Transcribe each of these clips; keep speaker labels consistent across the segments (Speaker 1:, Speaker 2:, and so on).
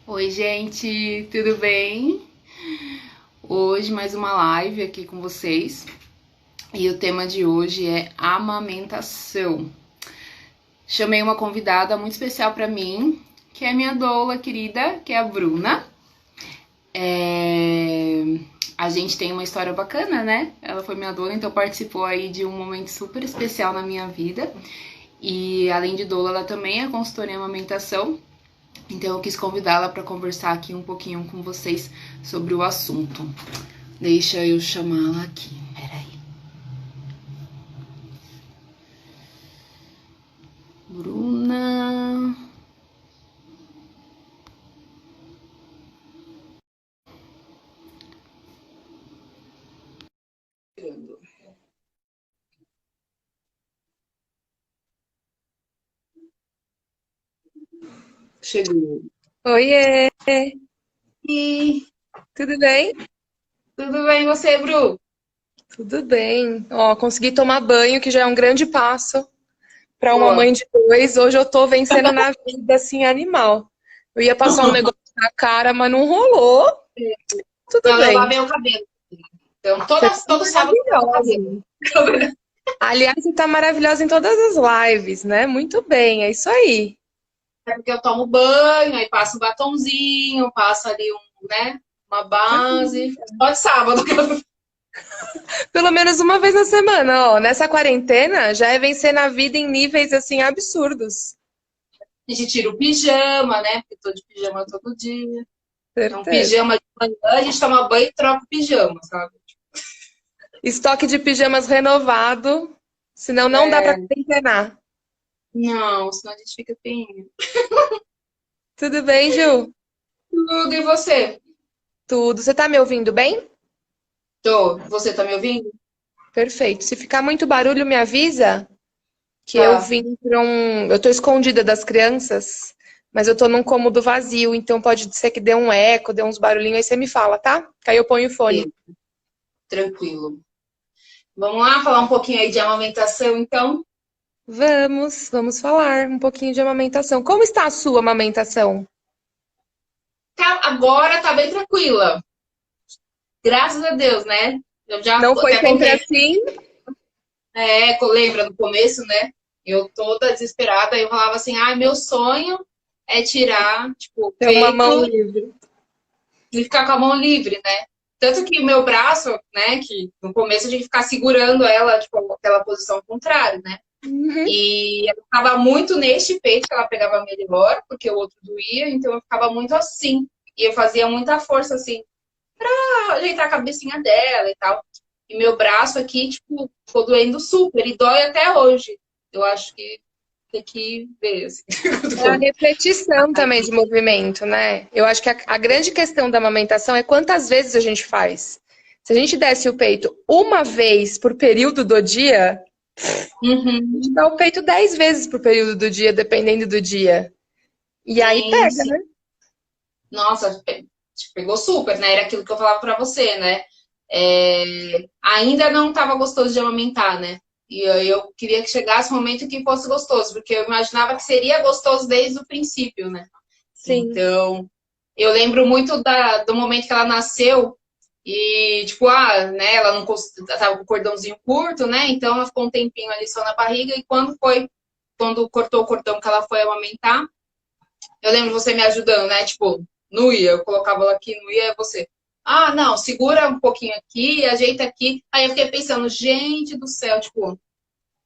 Speaker 1: Oi, gente, tudo bem? Hoje mais uma live aqui com vocês e o tema de hoje é amamentação. Chamei uma convidada muito especial para mim, que é minha doula querida, que é a Bruna. A gente tem uma história bacana, né? Ela foi minha doula, então participou aí de um momento super especial na minha vida. E além de doula, ela também é consultora em amamentação. Então eu quis convidá-la para conversar aqui um pouquinho com vocês sobre o assunto. Deixa eu chamá-la aqui, peraí. Bruna. Chegou.
Speaker 2: Oiê,
Speaker 1: E
Speaker 2: tudo bem?
Speaker 1: tudo bem você, Bru?
Speaker 2: Tudo bem. Ó, consegui tomar banho, que já é um grande passo para uma
Speaker 1: Boa.
Speaker 2: mãe de dois. Hoje eu tô vencendo na vida, assim, animal. Eu ia passar um negócio na cara, mas não rolou. Tudo
Speaker 1: Não, eu
Speaker 2: bem.
Speaker 1: lavei o cabelo. Então,
Speaker 2: Você tá
Speaker 1: todo sábado eu lavo o
Speaker 2: maravilhosa.
Speaker 1: cabelo.
Speaker 2: Aliás, você tá maravilhosa em todas as lives, né? Muito bem, é isso aí.
Speaker 1: É porque eu tomo banho, aí passo um batonzinho, passo ali né, uma base. Só de sábado que eu
Speaker 2: Pelo menos uma vez na semana, ó. Nessa quarentena, já é vencer na vida em níveis, assim, absurdos.
Speaker 1: a gente tira o pijama, né? Porque tô de pijama todo dia. Então,
Speaker 2: Certeza.
Speaker 1: pijama de manhã, a gente toma banho e troca o pijama, sabe?
Speaker 2: Estoque de pijamas renovado, senão não dá para quarentenar.
Speaker 1: Não, senão a gente fica feinho.
Speaker 2: Tudo bem, Gil?
Speaker 1: Tudo, e você?
Speaker 2: Tudo. Você tá me ouvindo bem?
Speaker 1: Tô. Você tá me ouvindo?
Speaker 2: Perfeito. Se ficar muito barulho, me avisa que eu
Speaker 1: Tá.
Speaker 2: vim para um. Eu tô escondida das crianças, mas eu tô num cômodo vazio, então pode ser que dê um eco, dê uns barulhinhos, aí você me fala, tá? Que aí eu ponho o fone.
Speaker 1: Tranquilo. Vamos lá falar um pouquinho aí de amamentação, então?
Speaker 2: Vamos falar um pouquinho de amamentação. Como está a sua amamentação?
Speaker 1: Agora tá bem tranquila. Graças a Deus, né? Eu já
Speaker 2: Não foi
Speaker 1: até
Speaker 2: sempre
Speaker 1: contei,
Speaker 2: assim?
Speaker 1: lembra no começo, né? Eu toda desesperada, eu falava assim, ai, meu sonho é tirar, tipo, o
Speaker 2: Ter uma mão
Speaker 1: peito
Speaker 2: livre.
Speaker 1: e ficar com a mão livre, né? Tanto que o meu braço, né, que no começo a gente ficar segurando ela, tipo, aquela posição contrária, né?
Speaker 2: Uhum.
Speaker 1: E eu ficava muito neste peito que ela pegava melhor, porque o outro doía, então eu ficava muito assim. E eu fazia muita força, assim, pra ajeitar a cabecinha dela e tal. E meu braço aqui, tipo, ficou doendo super, e dói até hoje. Eu acho que tem que ver, assim.
Speaker 2: É a repetição também de movimento, né? Eu acho que a grande questão da amamentação é quantas vezes a gente faz. Se a gente desse o peito uma vez por período do dia, a gente
Speaker 1: Uhum.
Speaker 2: dá o peito 10 vezes por período do dia, dependendo do dia. E aí
Speaker 1: Sim,
Speaker 2: pega,
Speaker 1: sim.
Speaker 2: né?
Speaker 1: Nossa, pegou super, né? Era aquilo que eu falava pra você, né? Ainda não estava gostoso de amamentar, né? E eu queria que chegasse o momento que fosse gostoso, porque eu imaginava que seria gostoso desde o princípio, né?
Speaker 2: Sim.
Speaker 1: Então, eu lembro muito do momento que ela nasceu e, tipo, né, ela não tava com o cordãozinho curto, né? Então ela ficou um tempinho ali só na barriga e quando cortou o cordão que ela foi amamentar, eu lembro você me ajudando, né? Tipo, não ia, eu colocava ela aqui, não ia, você. Ah, não, segura um pouquinho aqui, ajeita aqui. Aí eu fiquei pensando, gente do céu, tipo,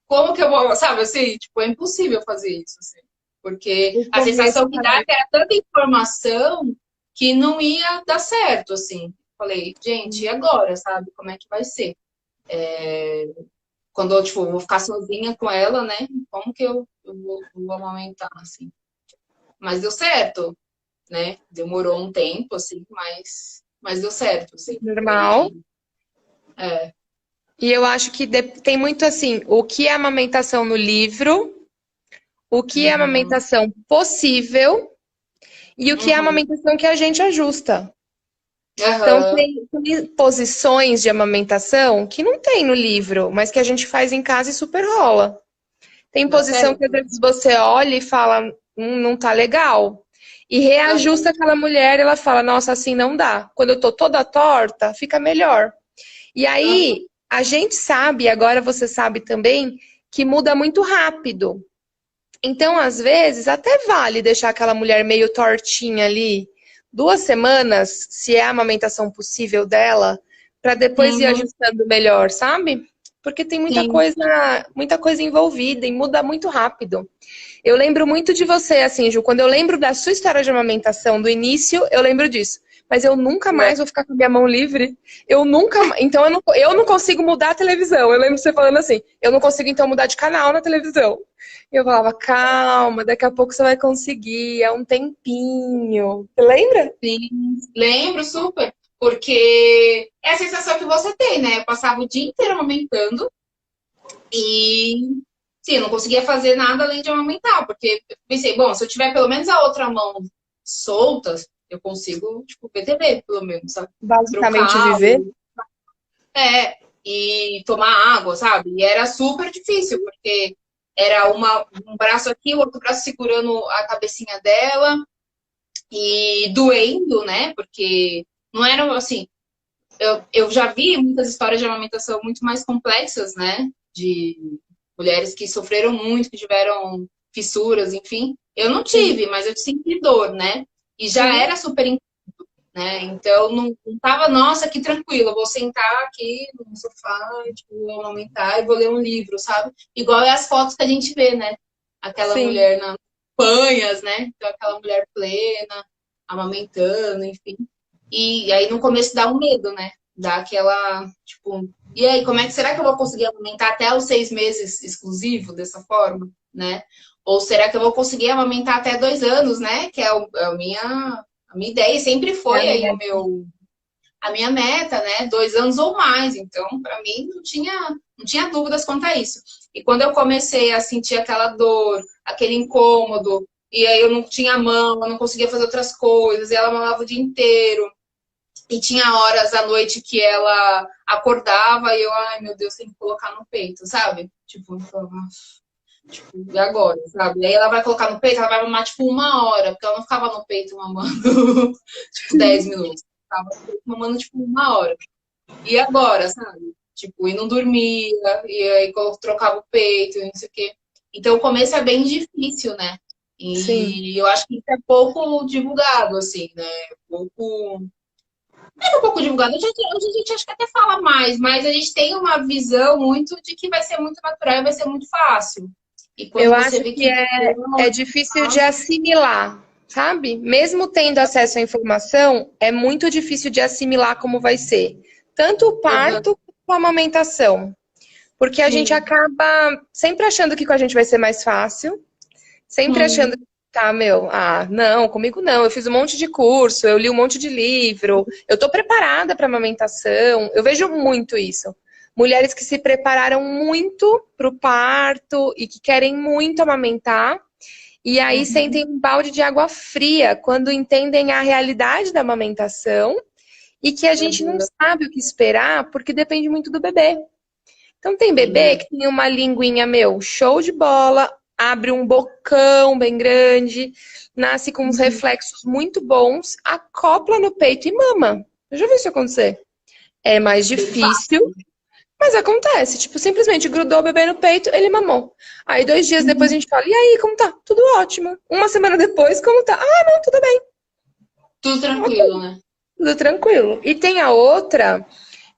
Speaker 1: como que eu vou, sabe assim? Tipo, é impossível fazer isso, assim. Porque
Speaker 2: O
Speaker 1: a
Speaker 2: começo
Speaker 1: sensação que dá é
Speaker 2: parece.
Speaker 1: que era tanta informação que não ia dar certo, assim. Falei, gente, e agora, sabe? Como é que vai ser? Quando eu, tipo, vou ficar sozinha com ela, né? Como que eu vou amamentar, assim? Mas deu certo, né? Demorou um tempo, assim, mas deu certo, assim.
Speaker 2: Normal.
Speaker 1: Foi. É.
Speaker 2: E eu acho que tem muito assim, o que é amamentação no livro, o que é
Speaker 1: Uhum.
Speaker 2: amamentação possível e o que é
Speaker 1: Uhum.
Speaker 2: amamentação que a gente ajusta. Então,
Speaker 1: Aham.
Speaker 2: tem posições de amamentação que não tem no livro, mas que a gente faz em casa e super rola. Tem
Speaker 1: Dá
Speaker 2: posição que às
Speaker 1: certo?
Speaker 2: vezes você olha e fala, não tá legal. e reajusta aquela mulher, ela fala, nossa, assim não dá. Quando eu tô toda torta, fica melhor. E aí, a gente sabe, agora você sabe também, que muda muito rápido. Então, às vezes, até vale deixar aquela mulher meio tortinha ali 2 semanas, se é a amamentação possível dela, para depois ir
Speaker 1: Uhum,
Speaker 2: ajustando melhor, sabe? Porque tem
Speaker 1: sim.
Speaker 2: muita coisa envolvida e muda muito rápido. Eu lembro muito de você, assim, Ju, quando eu lembro da sua história de amamentação, do início, eu lembro disso. Mas eu nunca mais vou ficar com a minha mão livre. Eu nunca. Então eu não consigo mudar a televisão. Eu lembro de você falando assim: eu não consigo então mudar de canal na televisão. E eu falava: calma, daqui a pouco você vai conseguir. É um tempinho. Você lembra?
Speaker 1: Sim, lembro super, porque é a sensação que você tem, né? Eu passava o dia inteiro amamentando e, sim, eu não conseguia fazer nada além de amamentar, porque eu pensei, bom, se eu tiver pelo menos a outra mão solta, eu consigo, tipo, ver TV, pelo menos, sabe?
Speaker 2: Basicamente
Speaker 1: Trocar,
Speaker 2: viver.
Speaker 1: e tomar água, sabe? E era super difícil, porque era um braço aqui, o outro braço segurando a cabecinha dela, e doendo, né? Porque não era assim. Eu já vi muitas histórias de amamentação muito mais complexas, né? De mulheres que sofreram muito, que tiveram fissuras, enfim. Eu não
Speaker 2: Sim.
Speaker 1: tive, mas eu senti dor, né? E já
Speaker 2: Uhum.
Speaker 1: era super, né? Então não tava, nossa, que tranquilo, eu vou sentar aqui no sofá, tipo, vou amamentar e vou ler um livro, sabe? Igual é as fotos que a gente vê, né? Aquela
Speaker 2: Sim.
Speaker 1: mulher nas panhas, né? Então, aquela mulher plena, amamentando, enfim. E aí no começo dá um medo, né? Dá aquela, tipo, e aí, como é que será que eu vou conseguir amamentar até os 6 meses exclusivo dessa forma, né? Ou será que eu vou conseguir amamentar até 2 anos, né? Que é, a minha ideia e sempre
Speaker 2: É a
Speaker 1: foi aí
Speaker 2: minha.
Speaker 1: a minha meta, né? 2 anos ou mais. Então, para mim, não tinha dúvidas quanto a isso. E quando eu comecei a sentir aquela dor, aquele incômodo, e aí eu não tinha mão, eu não conseguia fazer outras coisas, e ela mamava o dia inteiro. E tinha horas à noite que ela acordava e eu, ai meu Deus, tem que colocar no peito, sabe? Tipo, eu falava, tipo, e agora, sabe? Aí ela vai colocar no peito, ela vai mamar tipo 1 hora, porque ela não ficava no peito mamando tipo 10 minutos. Ficava no peito mamando tipo 1 hora. E agora, sabe? Tipo, e não dormia, e aí trocava o peito, e não sei o quê. Então o começo é bem difícil, né?
Speaker 2: Sim.
Speaker 1: E eu acho que isso é pouco divulgado, assim, né? Pouco é um pouco divulgado. Hoje a gente acho que até fala mais, mas a gente tem uma visão muito de que vai ser muito natural e vai ser muito fácil. E
Speaker 2: Eu
Speaker 1: quando você
Speaker 2: acho
Speaker 1: vê
Speaker 2: que
Speaker 1: que
Speaker 2: é difícil de assimilar, sabe? Mesmo tendo acesso à informação, é muito difícil de assimilar como vai ser. Tanto o
Speaker 1: Aham,
Speaker 2: parto quanto a amamentação. Porque a gente
Speaker 1: sim.
Speaker 2: acaba sempre achando que com a gente vai ser mais fácil, sempre achando que
Speaker 1: Hum,
Speaker 2: tá, meu, ah, não, comigo não. Eu fiz um monte de curso, eu li um monte de livro, eu tô preparada para amamentação. Eu vejo muito isso. Mulheres que se prepararam muito para o parto e que querem muito amamentar, e aí
Speaker 1: uhum,
Speaker 2: sentem um balde de água fria quando entendem a realidade da amamentação e que a gente não
Speaker 1: uhum,
Speaker 2: sabe o que esperar porque depende muito do bebê. Então tem bebê
Speaker 1: uhum,
Speaker 2: que tem uma linguinha, meu, show de bola, abre um bocão bem grande, nasce com uns
Speaker 1: uhum.
Speaker 2: reflexos muito bons, acopla no peito e mama. Eu já vi isso acontecer. É mais
Speaker 1: Bem
Speaker 2: difícil,
Speaker 1: fácil.
Speaker 2: mas acontece. Tipo, simplesmente grudou o bebê no peito, ele mamou. Aí 2 dias depois a
Speaker 1: Uhum.
Speaker 2: gente fala, e aí, como tá? Tudo ótimo. Uma semana depois, como tá? Ah, não, tudo bem.
Speaker 1: Tudo
Speaker 2: Ok,
Speaker 1: tranquilo, né?
Speaker 2: tudo tranquilo. E tem a outra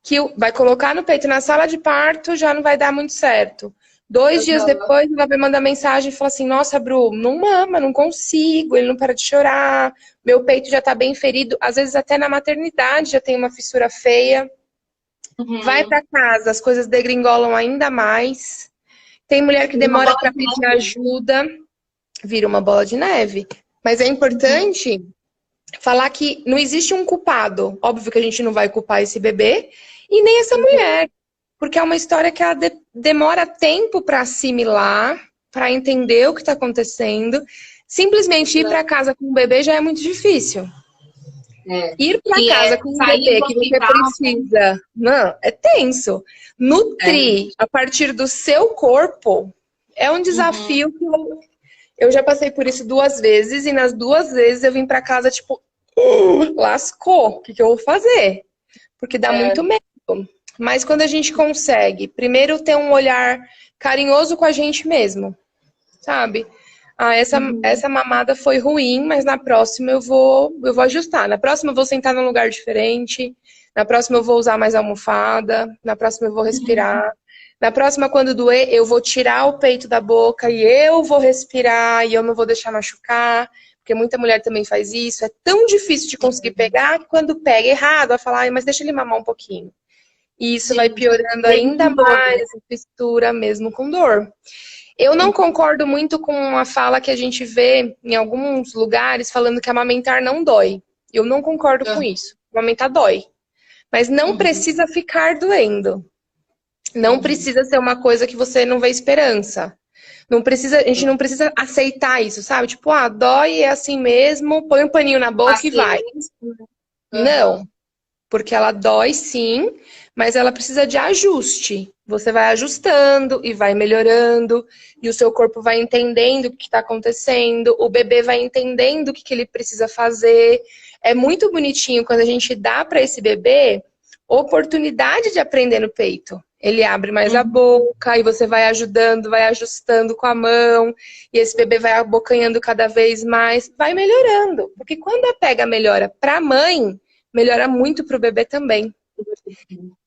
Speaker 2: que vai colocar no peito na sala de parto, já não vai dar muito certo. 2 dias
Speaker 1: Aham,
Speaker 2: depois, ela vai mandar mensagem e fala assim: Nossa, Bru, não mama, não consigo, ele não para de chorar, meu peito já tá bem ferido. Às vezes, até na maternidade já tem uma fissura feia. Vai
Speaker 1: uhum.
Speaker 2: para casa, as coisas degringolam ainda mais. Tem mulher que
Speaker 1: Vira uma
Speaker 2: demora
Speaker 1: bola
Speaker 2: para
Speaker 1: de
Speaker 2: pedir
Speaker 1: neve, né?
Speaker 2: ajuda, vira uma bola de neve. Mas é
Speaker 1: Uhum.
Speaker 2: importante falar que não existe um culpado. Óbvio que a gente não vai culpar esse bebê e nem essa
Speaker 1: Uhum.
Speaker 2: mulher, porque é uma história que ela demora tempo para assimilar, para entender o que está acontecendo. Simplesmente ir para casa com o bebê já é muito difícil.
Speaker 1: É.
Speaker 2: Ir para
Speaker 1: E
Speaker 2: casa
Speaker 1: é
Speaker 2: com um
Speaker 1: sair
Speaker 2: bebê
Speaker 1: do
Speaker 2: que você
Speaker 1: hospital,
Speaker 2: precisa, não, é tenso.
Speaker 1: é.
Speaker 2: Nutrir a partir do seu corpo é um
Speaker 1: Uhum.
Speaker 2: desafio que Eu já passei por isso 2 vezes e nas 2 vezes eu vim pra casa, tipo, lascou, o que que eu vou fazer? Porque dá muito medo. Mas quando a gente consegue, primeiro ter um olhar carinhoso com a gente mesmo, sabe? Ah, essa mamada foi ruim, mas na próxima eu vou ajustar. Na próxima eu vou sentar num lugar diferente. Na próxima eu vou usar mais almofada. Na próxima eu vou respirar. Na próxima, quando doer, eu vou tirar o peito da boca e eu vou respirar e eu não vou deixar machucar. Porque muita mulher também faz isso. É tão difícil de conseguir pegar que quando pega errado, vai falar, mas deixa ele mamar um pouquinho. E isso vai piorando ainda mais a textura, mesmo com dor. Eu não concordo muito com a fala que a gente vê em alguns lugares falando que amamentar não dói. Eu não concordo com isso. Amamentar dói. Mas não precisa ficar doendo. Não precisa ser uma coisa que você não vê esperança. Não precisa, a gente não precisa aceitar isso, sabe? Tipo, dói, é assim mesmo, põe um paninho na boca e vai. Não. Porque ela dói sim, mas ela precisa de ajuste. Você vai ajustando e vai melhorando, e o seu corpo vai entendendo o que está acontecendo, o bebê vai entendendo o que ele precisa fazer. É muito bonitinho quando a gente dá para esse bebê oportunidade de aprender no peito. Ele abre mais a boca e você vai ajudando, vai ajustando com a mão, e esse bebê vai abocanhando cada vez mais, vai melhorando. Porque quando a pega melhora para a mãe, melhora muito para o bebê também.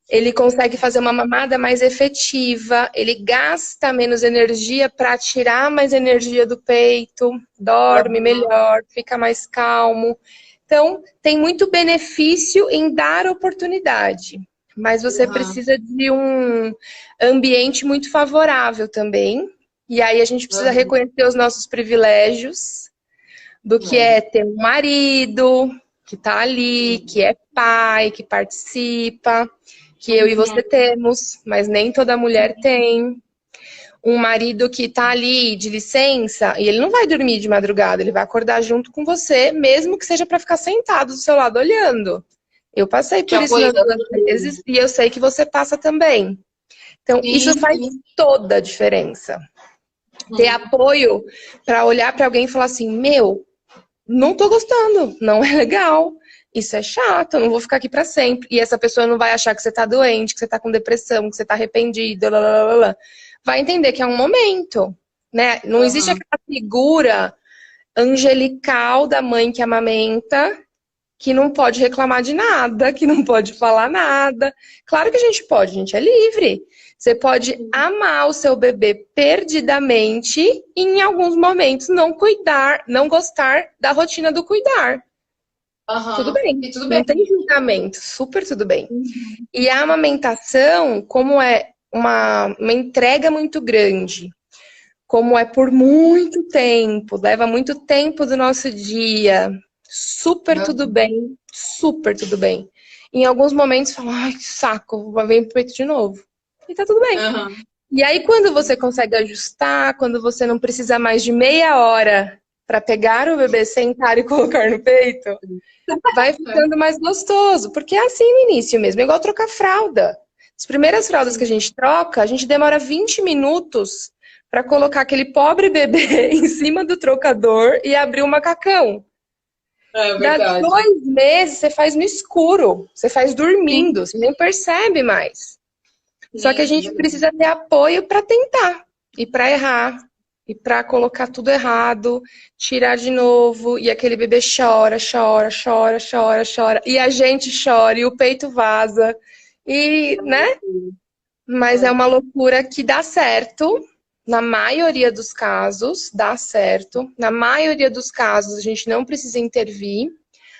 Speaker 2: Ele consegue fazer uma mamada mais efetiva, ele gasta menos energia para tirar mais energia do peito, dorme melhor, fica mais calmo. Então, tem muito benefício em dar oportunidade, mas você precisa de um ambiente muito favorável também. E aí a gente precisa reconhecer os nossos privilégios, do que é ter um marido que tá ali, que é pai, que participa, que eu e você temos, mas nem toda mulher tem. Um marido que tá ali de licença e ele não vai dormir de madrugada, ele vai acordar junto com você, mesmo que seja para ficar sentado do seu lado olhando. Eu passei por isso nas 2 vezes e eu sei que você passa também. Então, isso faz toda a diferença. Ter apoio para olhar para alguém e falar assim, meu, não tô gostando, não é legal, isso é chato, eu não vou ficar aqui para sempre. E essa pessoa não vai achar que você tá doente, que você tá com depressão, que você tá arrependido, vai entender que é um momento, né? Não existe aquela figura angelical da mãe que amamenta, que não pode reclamar de nada, que não pode falar nada. Claro que a gente é livre. Você pode amar o seu bebê perdidamente e em alguns momentos não cuidar, não gostar da rotina do cuidar. Tudo bem, não tem julgamento, super tudo bem. E a amamentação, como é uma entrega muito grande, como é por muito tempo, leva muito tempo do nosso dia, super tudo bem, super tudo bem. Em alguns momentos, fala, ai, que saco, vai vir pro peito de novo. E tá tudo bem. E aí, quando você consegue ajustar, quando você não precisa mais de meia hora para pegar o bebê, sentar e colocar no peito, vai ficando mais gostoso. Porque é assim no início mesmo, é igual trocar fralda. As primeiras fraldas que a gente troca, a gente demora 20 minutos para colocar aquele pobre bebê em cima do trocador e abrir o macacão. Dá 2 meses, você faz no escuro, você faz dormindo, você nem percebe mais. Só que a gente precisa ter apoio para tentar e para errar e para colocar tudo errado, tirar de novo e aquele bebê chora, chora, chora, chora, chora e a gente chora e o peito vaza e, né? Mas é uma loucura que dá certo. Na maioria dos casos, dá certo. Na maioria dos casos, a gente não precisa intervir.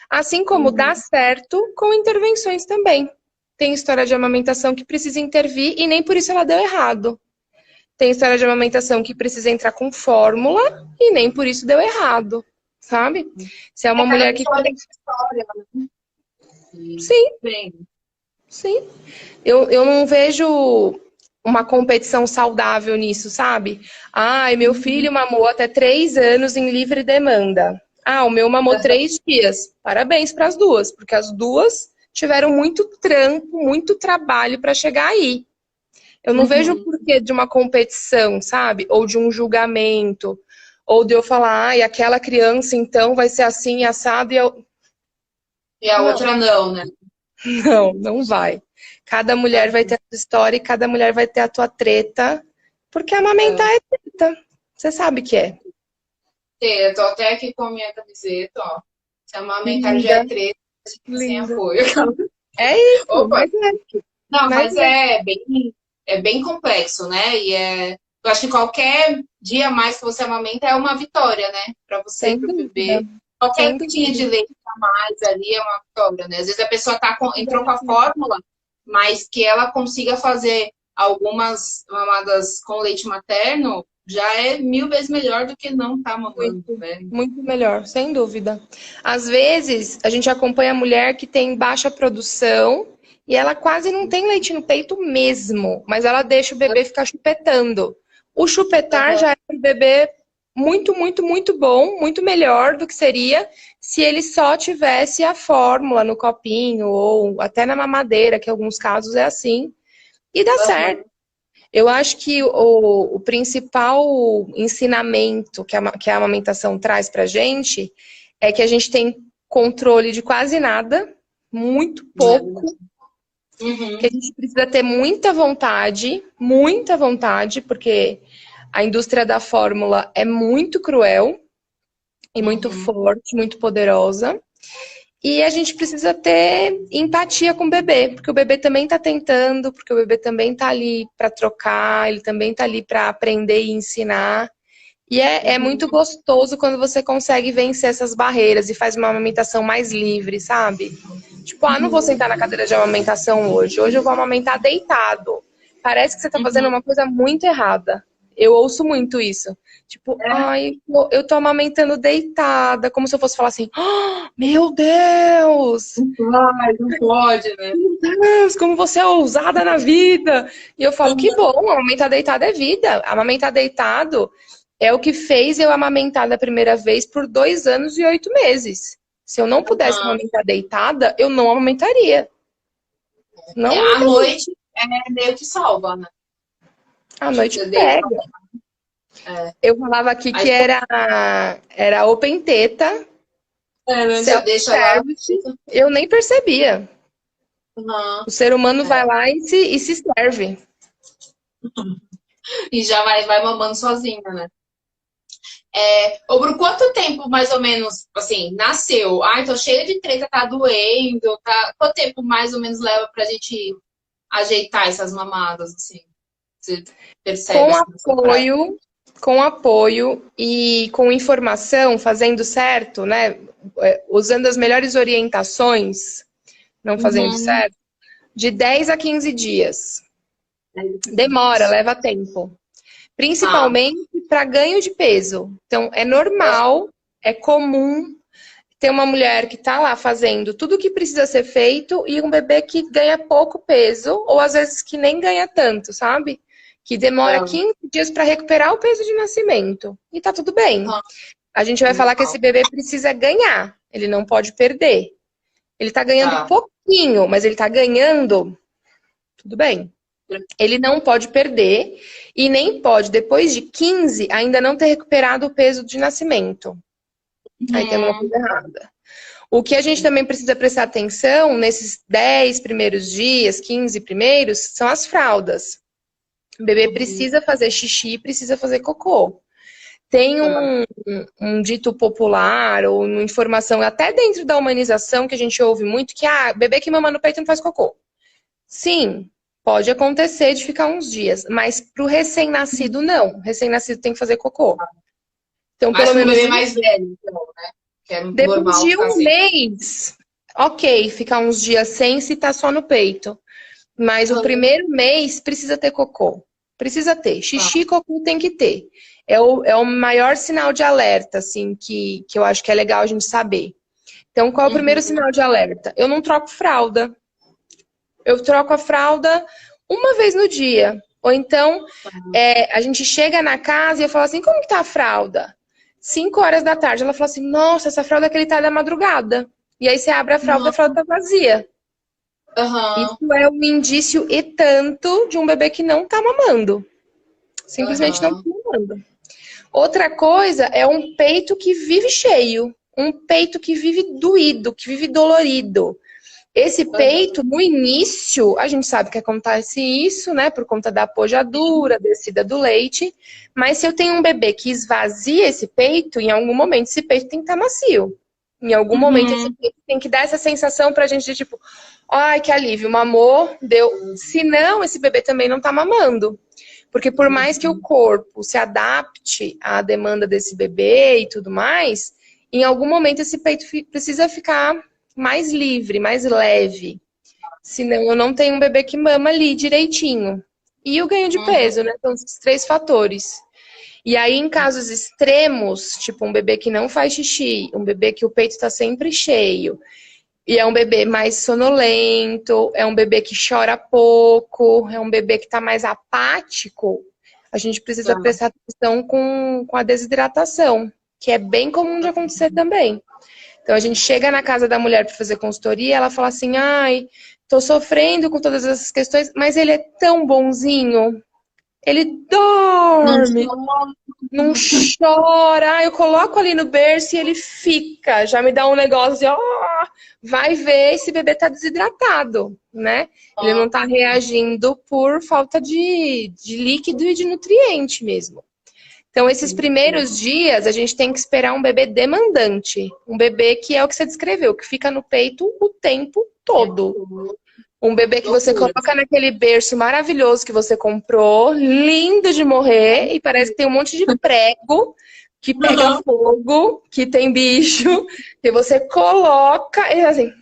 Speaker 2: Assim como dá certo com intervenções também. Tem história de amamentação que precisa intervir e nem por isso ela deu errado. Tem história de amamentação que precisa entrar com fórmula e nem por isso deu errado, sabe? Se é uma mulher que... Sim. Sim. Eu não vejo uma competição saudável nisso, sabe? Ai, meu filho mamou até 3 anos em livre demanda. O meu mamou 3 dias. Parabéns para as duas, porque as duas tiveram muito trampo, muito trabalho para chegar aí. Eu não vejo o porquê de uma competição, sabe? Ou de um julgamento, Ou de eu falar, e aquela criança então vai ser assim, assado, e eu...
Speaker 1: E a
Speaker 2: Não,
Speaker 1: outra não, né?
Speaker 2: não vai. Cada mulher vai ter a sua história e cada mulher vai ter a tua treta, porque amamentar é treta. Você sabe que é.
Speaker 1: Eu tô até aqui com a minha camiseta, ó. Se amamentar já
Speaker 2: Linda,
Speaker 1: é treta, sem
Speaker 2: linda.
Speaker 1: apoio.
Speaker 2: É isso,
Speaker 1: Opa, não,
Speaker 2: mas
Speaker 1: mas
Speaker 2: é.
Speaker 1: é bem complexo, né? Eu acho que qualquer dia a mais que você amamenta é uma vitória, né? Para você e
Speaker 2: Sem
Speaker 1: para o
Speaker 2: dúvida,
Speaker 1: bebê. Qualquer
Speaker 2: sem
Speaker 1: gotinha de
Speaker 2: dúvida.
Speaker 1: leite a mais ali é uma vitória, né? Às vezes a pessoa entrou com a fórmula, mas que ela consiga fazer algumas mamadas com leite materno já é 1000 vezes melhor do que não estar mamando,
Speaker 2: Muito,
Speaker 1: né?
Speaker 2: muito melhor, sem dúvida. Às vezes, a gente acompanha a mulher que tem baixa produção e ela quase não tem leite no peito mesmo, mas ela deixa o bebê ficar chupetando. O chupetar
Speaker 1: Uhum.
Speaker 2: já é para o bebê muito, muito, muito bom, muito melhor do que seria se ele só tivesse a fórmula no copinho ou até na mamadeira, que em alguns casos é assim, e dá certo. Eu acho que o principal ensinamento que a amamentação traz pra gente é que a gente tem controle de quase nada, muito pouco,
Speaker 1: Uhum.
Speaker 2: que a gente precisa ter muita vontade, porque a indústria da fórmula é muito cruel e muito forte, muito poderosa. E a gente precisa ter empatia com o bebê, porque o bebê também está tentando, porque o bebê também está ali para trocar, ele também está ali para aprender e ensinar. E é muito gostoso quando você consegue vencer essas barreiras e faz uma amamentação mais livre, sabe? Tipo, não vou sentar na cadeira de amamentação hoje. Hoje eu vou amamentar deitado. Parece que você está fazendo uma coisa muito errada. Eu ouço muito isso. Tipo, ai, eu tô amamentando deitada, como se eu fosse falar assim, meu Deus!
Speaker 1: Ai, não pode, né?
Speaker 2: Meu Deus, como você é ousada na vida! E eu falo, que bom, amamentar deitado é vida. Amamentar deitado é o que fez eu amamentar da primeira vez por 2 anos e 8 meses. Se eu não pudesse amamentar deitada, eu não amamentaria. Não
Speaker 1: À
Speaker 2: amamentaria.
Speaker 1: noite é meio que salva, né?
Speaker 2: À noite
Speaker 1: Você deita.
Speaker 2: pega. Eu falava aqui que era open teta,
Speaker 1: Já deixa lá.
Speaker 2: self-service, eu nem percebia.
Speaker 1: Uhum.
Speaker 2: O ser humano vai lá e se serve.
Speaker 1: E já vai mamando sozinha, né? Por quanto tempo, mais ou menos, assim, nasceu? Ai, tô cheia de treta, tá doendo, tá... Quanto tempo mais ou menos leva pra gente ajeitar essas mamadas, assim? Você percebe, assim, na sua prática?
Speaker 2: Com apoio e com informação, fazendo certo, né? Usando as melhores orientações, não fazendo certo, de 10 a 15 dias. Demora, leva tempo. Principalmente para ganho de peso. Então, é normal, é comum ter uma mulher que está lá fazendo tudo o que precisa ser feito e um bebê que ganha pouco peso, ou às vezes que nem ganha tanto, sabe? Que demora 15 dias para recuperar o peso de nascimento. E tá tudo bem. A gente vai falar que esse bebê precisa ganhar, ele não pode perder. Ele tá ganhando pouquinho, mas ele tá ganhando, tudo bem. Ele não pode perder e nem pode, depois de 15, ainda não ter recuperado o peso de nascimento. Aí tem uma coisa errada. O que a gente também precisa prestar atenção nesses 10 primeiros dias, 15 primeiros, são as fraldas. O bebê precisa fazer xixi, precisa fazer cocô. Tem um dito popular ou uma informação até dentro da humanização que a gente ouve muito que bebê que mama no peito não faz cocô. Sim, pode acontecer de ficar uns dias, mas pro recém-nascido não. O recém-nascido tem que fazer cocô. Então,
Speaker 1: mas
Speaker 2: pelo menos
Speaker 1: bebê mais velho, então, né? Que é
Speaker 2: depois
Speaker 1: normal
Speaker 2: de um
Speaker 1: fazer.
Speaker 2: mês, ok, ficar uns dias sem se tá só no peito. Mas o primeiro mês precisa ter cocô. Precisa ter. Xixi e cocô tem que ter. É o maior sinal de alerta, assim, que eu acho que é legal a gente saber. Então, qual é o primeiro sinal de alerta? Eu não troco fralda. Eu troco a fralda uma vez no dia. Ou então, a gente chega na casa e eu falo assim, como que tá a fralda? 5 horas da tarde. Ela fala assim, nossa, essa fralda que ele tá da madrugada. E aí você abre a fralda tá vazia. Isso é um indício e tanto de um bebê que não tá mamando. Simplesmente não tá mamando. Outra coisa é um peito que vive cheio, um peito que vive doído, que vive dolorido. Esse peito, no início, a gente sabe que acontece isso, né? Por conta da pojadura, descida do leite. Mas se eu tenho um bebê que esvazia esse peito, em algum momento esse peito tem que estar macio. Em algum momento esse peito tem que dar essa sensação pra gente de tipo, ai, que alívio, mamou, deu. Senão, esse bebê também não tá mamando. Porque por mais que o corpo se adapte à demanda desse bebê e tudo mais, em algum momento esse peito precisa ficar mais livre, mais leve. Senão eu não tenho um bebê que mama ali direitinho. E o ganho de peso, né? São esses 3 fatores. E aí, em casos extremos, tipo um bebê que não faz xixi, um bebê que o peito está sempre cheio, e é um bebê mais sonolento, é um bebê que chora pouco, é um bebê que está mais apático, a gente precisa prestar atenção com a desidratação, que é bem comum de acontecer também. Então, a gente chega na casa da mulher para fazer consultoria, ela fala assim, ai, tô sofrendo com todas essas questões, mas ele é tão bonzinho. Ele dorme, não chora. Eu coloco ali no berço e ele fica. Já me dá um negócio assim, ó, vai ver, esse bebê tá desidratado, né? Ele não tá reagindo por falta de líquido e de nutriente mesmo. Então, esses primeiros dias, a gente tem que esperar um bebê demandante. Um bebê que é o que você descreveu, que fica no peito o tempo todo. Um bebê que você coloca naquele berço maravilhoso que você comprou, lindo de morrer, e parece que tem um monte de prego, que pega fogo, que tem bicho, que você coloca e assim...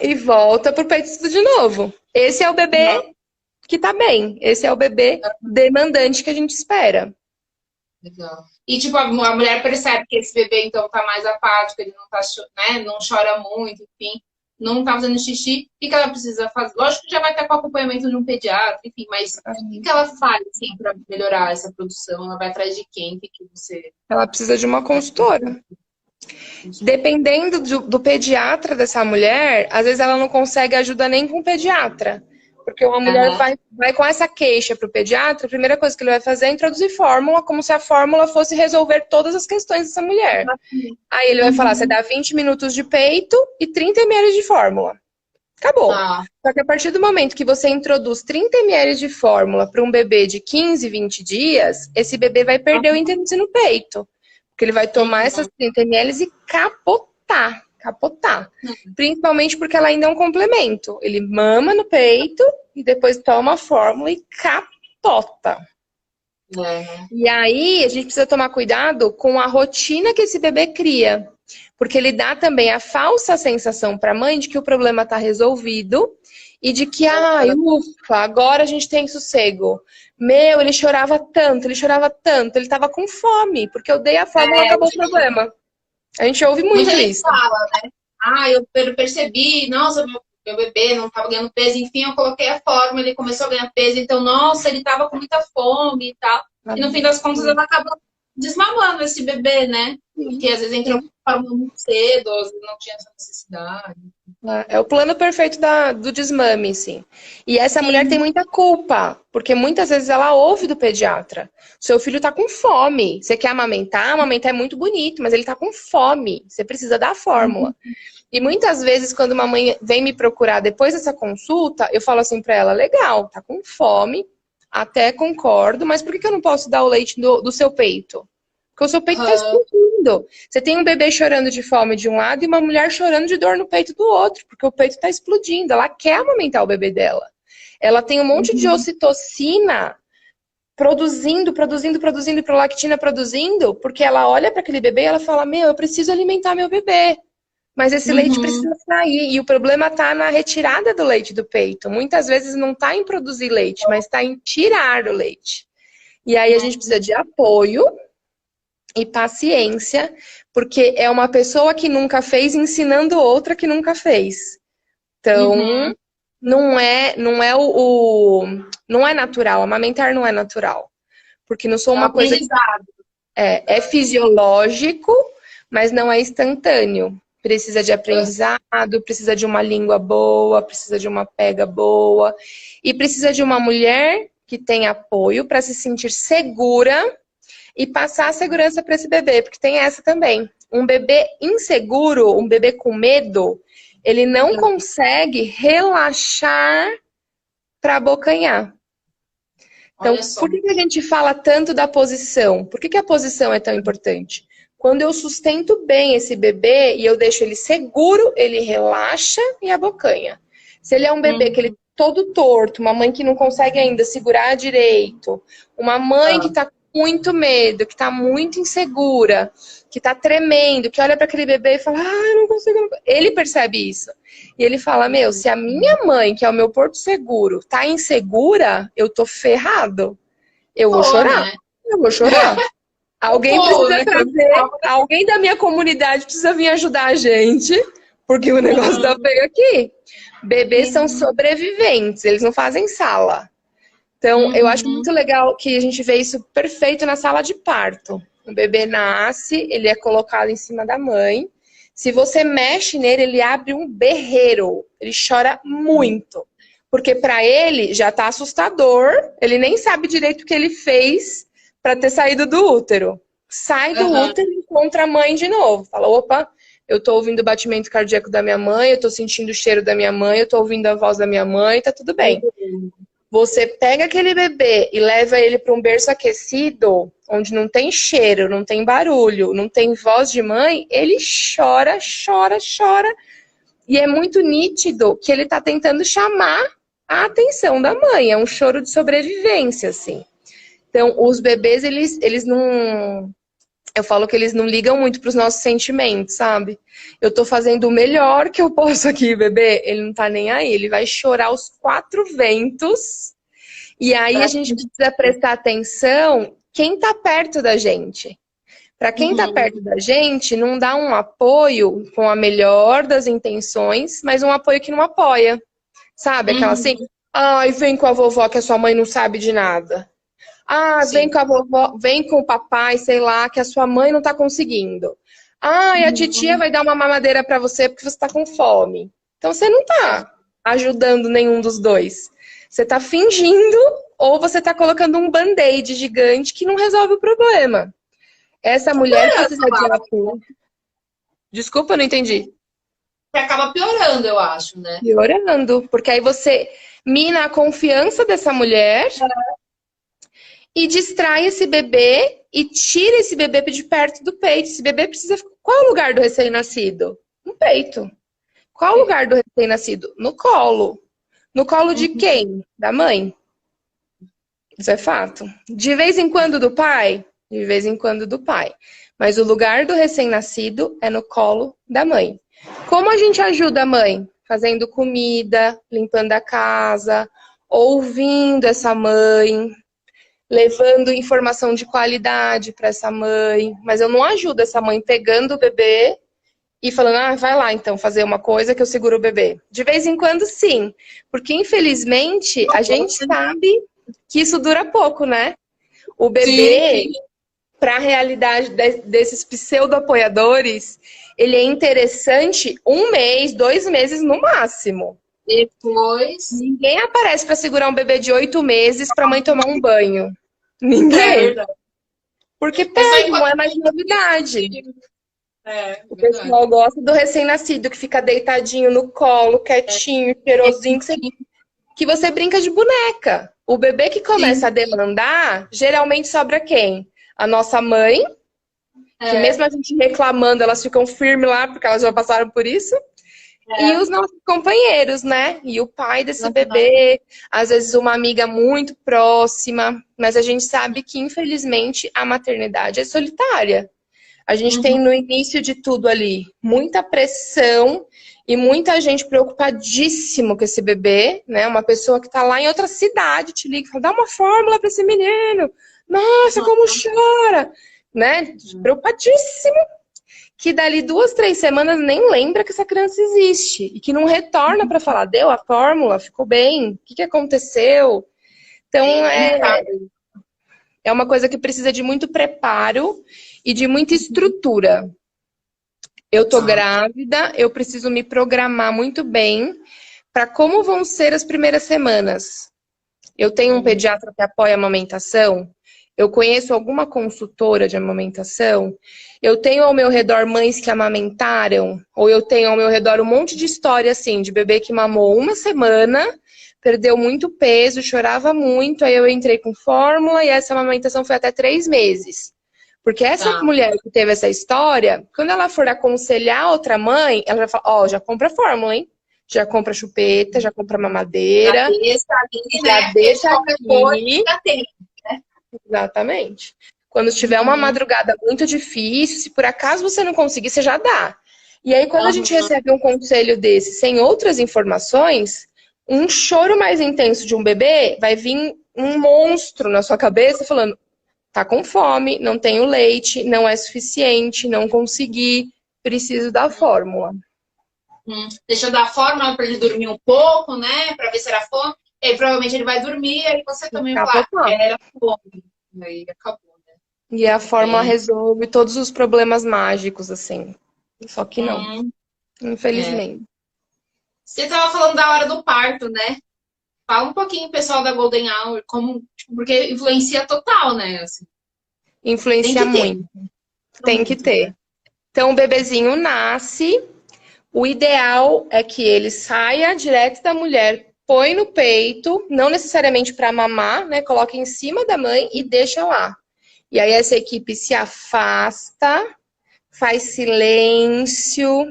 Speaker 2: E volta pro peito tudo de novo. Esse é o bebê que tá bem. Esse é o bebê demandante que a gente espera.
Speaker 1: Legal. E, tipo, a mulher percebe que esse bebê, então, tá mais apático, ele não tá, né, não chora muito, enfim, não tá fazendo xixi. O que ela precisa fazer? Lógico que já vai estar com acompanhamento de um pediatra, enfim, mas o que ela faz, assim, pra melhorar essa produção? Ela vai atrás de quem? O que você...
Speaker 2: Ela precisa de uma consultora. Dependendo do pediatra dessa mulher, às vezes ela não consegue ajuda nem com o pediatra. Porque uma mulher vai com essa queixa para o pediatra, a primeira coisa que ele vai fazer é introduzir fórmula, como se a fórmula fosse resolver todas as questões dessa mulher. Aí ele vai falar, você dá 20 minutos de peito e 30 ml de fórmula. Acabou. Só que a partir do momento que você introduz 30 ml de fórmula para um bebê de 15, 20 dias, esse bebê vai perder o interesse no peito. Porque ele vai tomar essas 30 ml e capotar. Principalmente porque ela ainda é um complemento. Ele mama no peito e depois toma a fórmula e capota. E aí a gente precisa tomar cuidado com a rotina que esse bebê cria. Porque ele dá também a falsa sensação para a mãe de que o problema está resolvido e de que, ufa, agora a gente tem sossego. Meu, ele chorava tanto, ele estava com fome, porque eu dei a fórmula e acabou o problema. A gente ouve muito isso.
Speaker 1: Fala, né? Eu percebi, nossa, meu bebê não estava ganhando peso, enfim, eu coloquei a fórmula, ele começou a ganhar peso, então, nossa, ele estava com muita fome e tal. E no fim das contas, ela acaba desmamando esse bebê, né? Porque às vezes entrou com fórmula muito cedo, não tinha essa necessidade.
Speaker 2: É o plano perfeito do desmame, sim. E essa mulher tem muita culpa, porque muitas vezes ela ouve do pediatra. Seu filho tá com fome. Você quer amamentar? Amamentar é muito bonito, mas ele tá com fome. Você precisa dar a fórmula. E muitas vezes, quando uma mãe vem me procurar depois dessa consulta, eu falo assim pra ela, legal, tá com fome, até concordo, mas por que eu não posso dar o leite do seu peito? Porque o seu peito tá explodindo. Você tem um bebê chorando de fome de um lado e uma mulher chorando de dor no peito do outro, porque o peito tá explodindo. Ela quer amamentar o bebê dela. Ela tem um monte de ocitocina produzindo, e prolactina produzindo, porque ela olha para aquele bebê e ela fala, eu preciso alimentar meu bebê. Mas esse leite precisa sair. E o problema tá na retirada do leite do peito. Muitas vezes não tá em produzir leite, mas tá em tirar o leite. E aí a gente precisa de apoio e paciência, porque é uma pessoa que nunca fez ensinando outra que nunca fez. Então, não é natural. Amamentar não é natural. Porque não sou uma coisa que é fisiológico, mas não é instantâneo. Precisa de aprendizado, precisa de uma língua boa, precisa de uma pega boa e precisa de uma mulher que tem apoio para se sentir segura e passar a segurança para esse bebê, porque tem essa também. Um bebê inseguro, um bebê com medo, ele não consegue relaxar para abocanhar. Então, por que a gente fala tanto da posição? Por que a posição é tão importante? Quando eu sustento bem esse bebê e eu deixo ele seguro, ele relaxa e abocanha. Se ele é um bebê que ele é todo torto, uma mãe que não consegue ainda segurar direito, uma mãe que está com muito medo, que está muito insegura, que está tremendo, que olha para aquele bebê e fala, eu não consigo. Ele percebe isso. E ele fala, meu, se a minha mãe, que é o meu porto seguro, tá insegura, eu tô ferrado. Eu vou chorar. Né? Eu vou chorar. Alguém precisa trazer, alguém da minha comunidade precisa vir ajudar a gente, porque o negócio tá feio aqui. Bebês são sobreviventes, eles não fazem sala. Então, eu acho muito legal que a gente vê isso perfeito na sala de parto. O bebê nasce, ele é colocado em cima da mãe. Se você mexe nele, ele abre um berreiro. Ele chora muito. Porque para ele já tá assustador. Ele nem sabe direito o que ele fez para ter saído do útero. Sai do útero e encontra a mãe de novo. Fala, opa, eu tô ouvindo o batimento cardíaco da minha mãe, eu tô sentindo o cheiro da minha mãe, eu tô ouvindo a voz da minha mãe, tá tudo bem. Você pega aquele bebê e leva ele para um berço aquecido, onde não tem cheiro, não tem barulho, não tem voz de mãe, ele chora, chora, chora. E é muito nítido que ele tá tentando chamar a atenção da mãe. É um choro de sobrevivência, assim. Então, os bebês, eles não... Eu falo que eles não ligam muito pros nossos sentimentos, sabe? Eu tô fazendo o melhor que eu posso aqui, bebê. Ele não tá nem aí. Ele vai chorar os 4 ventos. E aí a gente precisa prestar atenção quem tá perto da gente. Para quem tá perto da gente, não dá um apoio com a melhor das intenções, mas um apoio que não apoia. Sabe? Aquela assim, ai, vem com a vovó que a sua mãe não sabe de nada. Vem com a vovó, vem com o papai, sei lá, que a sua mãe não tá conseguindo. E a titia vai dar uma mamadeira para você porque você tá com fome. Então você não tá ajudando nenhum dos dois. Você tá fingindo ou você tá colocando um band-aid gigante que não resolve o problema. Essa mulher precisa de apoio. Desculpa, eu não entendi.
Speaker 1: Você acaba piorando, eu acho, né?
Speaker 2: Piorando, porque aí você mina a confiança dessa mulher e distrai esse bebê e tira esse bebê de perto do peito. Esse bebê precisa... Qual é o lugar do recém-nascido? No peito. Qual é o lugar do recém-nascido? No colo. No colo de quem? Da mãe. Isso é fato. De vez em quando do pai? De vez em quando do pai. Mas o lugar do recém-nascido é no colo da mãe. Como a gente ajuda a mãe? Fazendo comida, limpando a casa, ouvindo essa mãe, levando informação de qualidade para essa mãe. Mas eu não ajudo essa mãe pegando o bebê e falando, vai lá então fazer uma coisa que eu seguro o bebê. De vez em quando sim, porque infelizmente a gente sabe que isso dura pouco, né? O bebê, para a realidade desses pseudo-apoiadores, ele é interessante 1 mês, 2 meses no máximo.
Speaker 1: Depois...
Speaker 2: Ninguém aparece para segurar um bebê de 8 meses para a mãe tomar um banho. Ninguém. Porque perde, não é mais novidade. O pessoal gosta do recém-nascido, que fica deitadinho no colo, quietinho, cheirosinho, que você brinca de boneca. O bebê que começa a demandar, geralmente sobra quem? A nossa mãe, que mesmo a gente reclamando, elas ficam firmes lá, porque elas já passaram por isso. E os nossos companheiros, né? E o pai desse bebê, às vezes uma amiga muito próxima, mas a gente sabe que, infelizmente, a maternidade é solitária. A gente tem no início de tudo ali muita pressão e muita gente preocupadíssima com esse bebê, né? Uma pessoa que tá lá em outra cidade te liga e fala, dá uma fórmula para esse menino. Nossa, como chora! Né? Preocupadíssimo. Que dali 2, 3 semanas nem lembra que essa criança existe. E que não retorna para falar, deu a fórmula, ficou bem, o que aconteceu? Então, é uma coisa que precisa de muito preparo e de muita estrutura. Eu tô grávida, eu preciso me programar muito bem para como vão ser as primeiras semanas. Eu tenho um pediatra que apoia a amamentação, eu conheço alguma consultora de amamentação, eu tenho ao meu redor mães que amamentaram, ou eu tenho ao meu redor um monte de história assim, de bebê que mamou uma semana, perdeu muito peso, chorava muito, aí eu entrei com fórmula e essa amamentação foi até 3 meses. Porque essa
Speaker 1: Tá.
Speaker 2: mulher que teve essa história, quando ela for aconselhar outra mãe, ela vai falar, ó, já compra fórmula, hein? Já compra chupeta, já compra
Speaker 1: Já
Speaker 2: mamadeira,
Speaker 1: deixa ali,
Speaker 2: já
Speaker 1: né? Porque
Speaker 2: deixa
Speaker 1: qualquer coisa
Speaker 2: aqui.
Speaker 1: já tem.
Speaker 2: Exatamente. Quando tiver uma madrugada muito difícil, se por acaso você não conseguir, você já dá. E aí, quando a gente
Speaker 1: Aham.
Speaker 2: recebe um conselho desse sem outras informações, um choro mais intenso de um bebê vai vir um monstro na sua cabeça falando: tá com fome, não tenho leite, não é suficiente, não consegui, preciso da fórmula.
Speaker 1: Deixa eu dar fórmula para ele dormir um pouco, né? Para ver se era fome. E aí, provavelmente ele vai dormir, aí você também vai falar,
Speaker 2: Capotão.
Speaker 1: era fome. Aí acabou, né?
Speaker 2: E a fórmula
Speaker 1: É.
Speaker 2: resolve todos os problemas mágicos, assim. Só que não,
Speaker 1: Hum, é.
Speaker 2: infelizmente.
Speaker 1: Você estava falando da hora do parto, né? Fala um pouquinho, pessoal, da Golden Hour, como, tipo, porque influencia total, né? Assim, tem
Speaker 2: Influencia
Speaker 1: que ter
Speaker 2: muito, tem que
Speaker 1: muito, né?
Speaker 2: ter. Então, o bebezinho nasce, o ideal é que ele saia direto da mulher, põe no peito, não necessariamente para mamar, né? Coloca em cima da mãe e deixa lá. E aí essa equipe se afasta, faz silêncio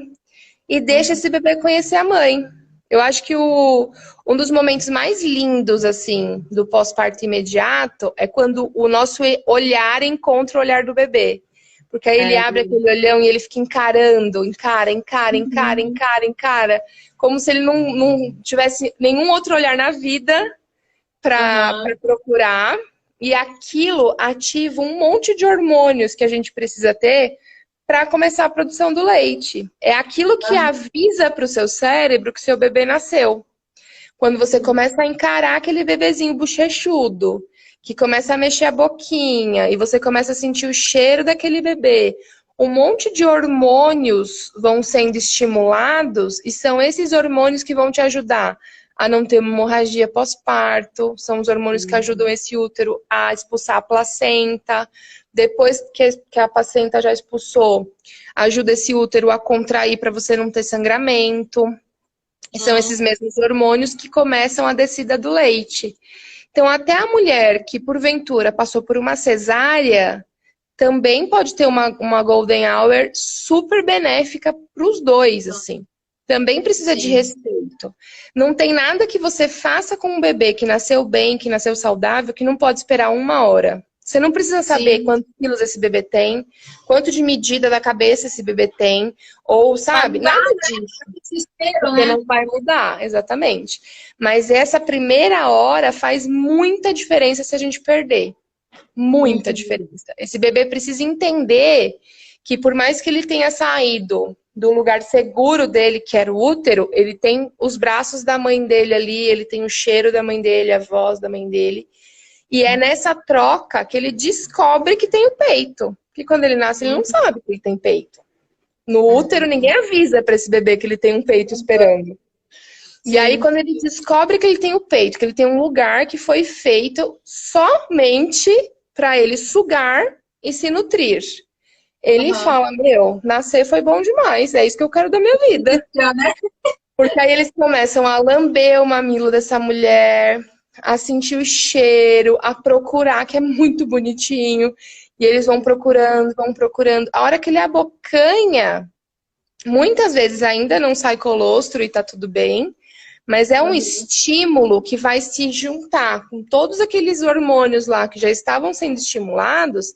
Speaker 2: e deixa esse bebê conhecer a mãe. Eu acho que um dos momentos mais lindos, assim, do pós-parto imediato é quando o nosso olhar encontra o olhar do bebê. Porque aí ele
Speaker 1: É,
Speaker 2: abre aquele olhão e ele fica encarando, encara, como se ele não tivesse nenhum outro olhar na vida para
Speaker 1: aham,
Speaker 2: procurar. E aquilo ativa um monte de hormônios que a gente precisa ter para começar a produção do leite. É aquilo que
Speaker 1: aham,
Speaker 2: avisa para o seu cérebro que seu bebê nasceu. Quando você começa a encarar aquele bebezinho bochechudo, que começa a mexer a boquinha e você começa a sentir o cheiro daquele bebê, um monte de hormônios vão sendo estimulados e são esses hormônios que vão te ajudar a não ter hemorragia pós-parto, são os hormônios que ajudam esse útero a expulsar a placenta. Depois que a placenta já expulsou, ajuda esse útero a contrair para você não ter sangramento. E são
Speaker 1: aham,
Speaker 2: esses mesmos hormônios que começam a descida do leite. Então, até a mulher que, porventura, passou por uma cesárea, também pode ter uma golden hour super benéfica para os dois, assim. Também precisa de
Speaker 1: sim.
Speaker 2: respeito. Não tem nada que você faça com um bebê que nasceu bem, que nasceu saudável, que não pode esperar 1 hora. Você não precisa saber
Speaker 1: Sim.
Speaker 2: quantos quilos esse bebê tem, quanto de medida da cabeça esse bebê tem, ou,
Speaker 1: Vai
Speaker 2: sabe,
Speaker 1: mudar,
Speaker 2: nada
Speaker 1: né?
Speaker 2: disso.
Speaker 1: Desespero,
Speaker 2: Porque
Speaker 1: né?
Speaker 2: não vai mudar, exatamente. Mas essa primeira hora faz muita diferença se a gente perder. Muita
Speaker 1: Uhum.
Speaker 2: diferença. Esse bebê precisa entender que por mais que ele tenha saído do lugar seguro dele, que era o útero, ele tem os braços da mãe dele ali, ele tem o cheiro da mãe dele, a voz da mãe dele. E é nessa troca que ele descobre que tem o peito. Porque quando ele nasce, ele não sabe que ele tem peito. No útero, ninguém avisa para esse bebê que ele tem um peito esperando. E aí,
Speaker 1: Sim.
Speaker 2: quando ele descobre que ele tem o peito, que ele tem um lugar que foi feito somente para ele sugar e se nutrir, ele
Speaker 1: Aham.
Speaker 2: fala: Meu, nascer foi bom demais, é isso que eu quero da minha vida.
Speaker 1: Já, né?
Speaker 2: Porque aí eles começam a lamber o mamilo dessa mulher, a sentir o cheiro, a procurar, que é muito bonitinho. E eles vão procurando, vão procurando. A hora que ele abocanha, muitas vezes ainda não sai colostro e tá tudo bem, mas é um
Speaker 1: Uhum.
Speaker 2: estímulo que vai se juntar com todos aqueles hormônios lá que já estavam sendo estimulados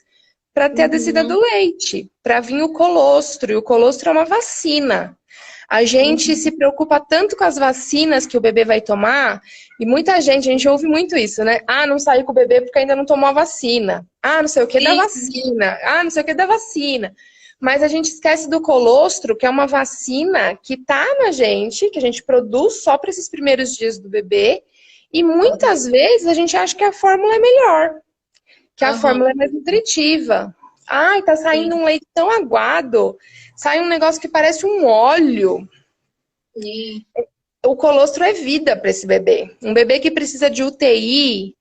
Speaker 2: para ter a descida
Speaker 1: Uhum.
Speaker 2: do leite, para vir o colostro. E o colostro é uma vacina. A gente
Speaker 1: Uhum.
Speaker 2: se preocupa tanto com as vacinas que o bebê vai tomar, e muita gente, a gente ouve muito isso, né? Ah, não saí com o bebê porque ainda não tomou a vacina. Ah, não sei o que da
Speaker 1: Sim.
Speaker 2: vacina. Ah, não sei o que da vacina. Mas a gente esquece do colostro, que é uma vacina que tá na gente, que a gente produz só para esses primeiros dias do bebê, e muitas vezes a gente acha que a fórmula é melhor, que a
Speaker 1: Aham.
Speaker 2: fórmula é mais nutritiva. Ai, tá saindo
Speaker 1: Sim.
Speaker 2: um leite tão aguado, sai um negócio que parece um óleo.
Speaker 1: Sim.
Speaker 2: o colostro é vida para esse bebê. Um bebê que precisa de UTI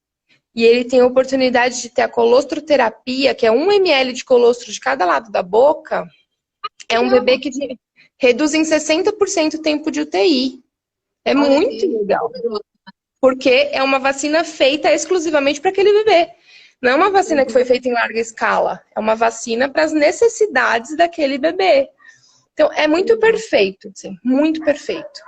Speaker 2: e ele tem a oportunidade de ter a colostroterapia, que é 1 ml de colostro de cada lado da boca, é um bebê que reduz em 60% o tempo de UTI. É
Speaker 1: Olha
Speaker 2: muito
Speaker 1: que
Speaker 2: legal. Porque é uma vacina feita exclusivamente para aquele bebê. Não é uma vacina que foi feita em larga escala. É uma vacina para as necessidades daquele bebê. Então, é muito perfeito, sim, muito perfeito.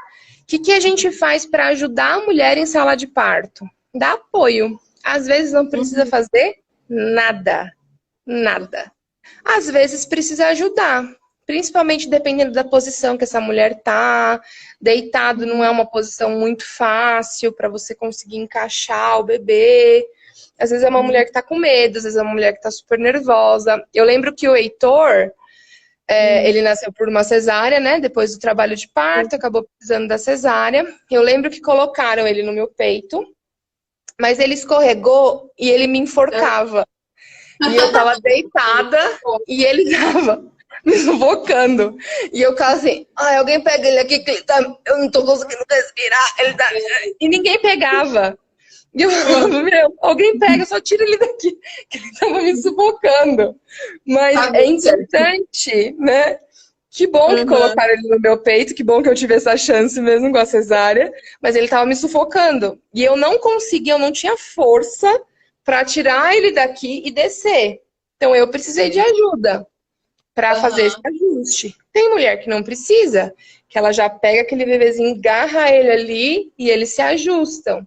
Speaker 2: O que a gente faz para ajudar a mulher em sala de parto? Dá apoio. Às vezes não precisa fazer nada. Nada. Às vezes precisa ajudar. Principalmente dependendo da posição que essa mulher tá. Deitado não é uma posição muito fácil para você conseguir encaixar o bebê. Às vezes é uma mulher que tá com medo, às vezes é uma mulher que tá super nervosa. Eu lembro que o Heitor, ele nasceu por uma cesárea, né? Depois do trabalho de parto, acabou precisando da cesárea. Eu lembro que colocaram ele no meu peito, mas ele escorregou e ele me enforcava. E eu tava deitada e ele tava me sufocando. E eu ficava assim, ai, alguém pega ele aqui, que ele tá, eu não tô conseguindo respirar. Ele tá... E ninguém pegava. E eu falava, meu, alguém pega, só tira ele daqui, que ele tava me sufocando. Mas é importante, né? Que bom que colocaram ele no meu peito, que bom que eu tive essa chance mesmo com a cesárea, mas ele tava me sufocando. E eu não conseguia, eu não tinha força para tirar ele daqui e descer. Então eu precisei de ajuda para fazer esse ajuste. Tem mulher que não precisa, que ela já pega aquele bebezinho, agarra ele ali e eles se ajustam.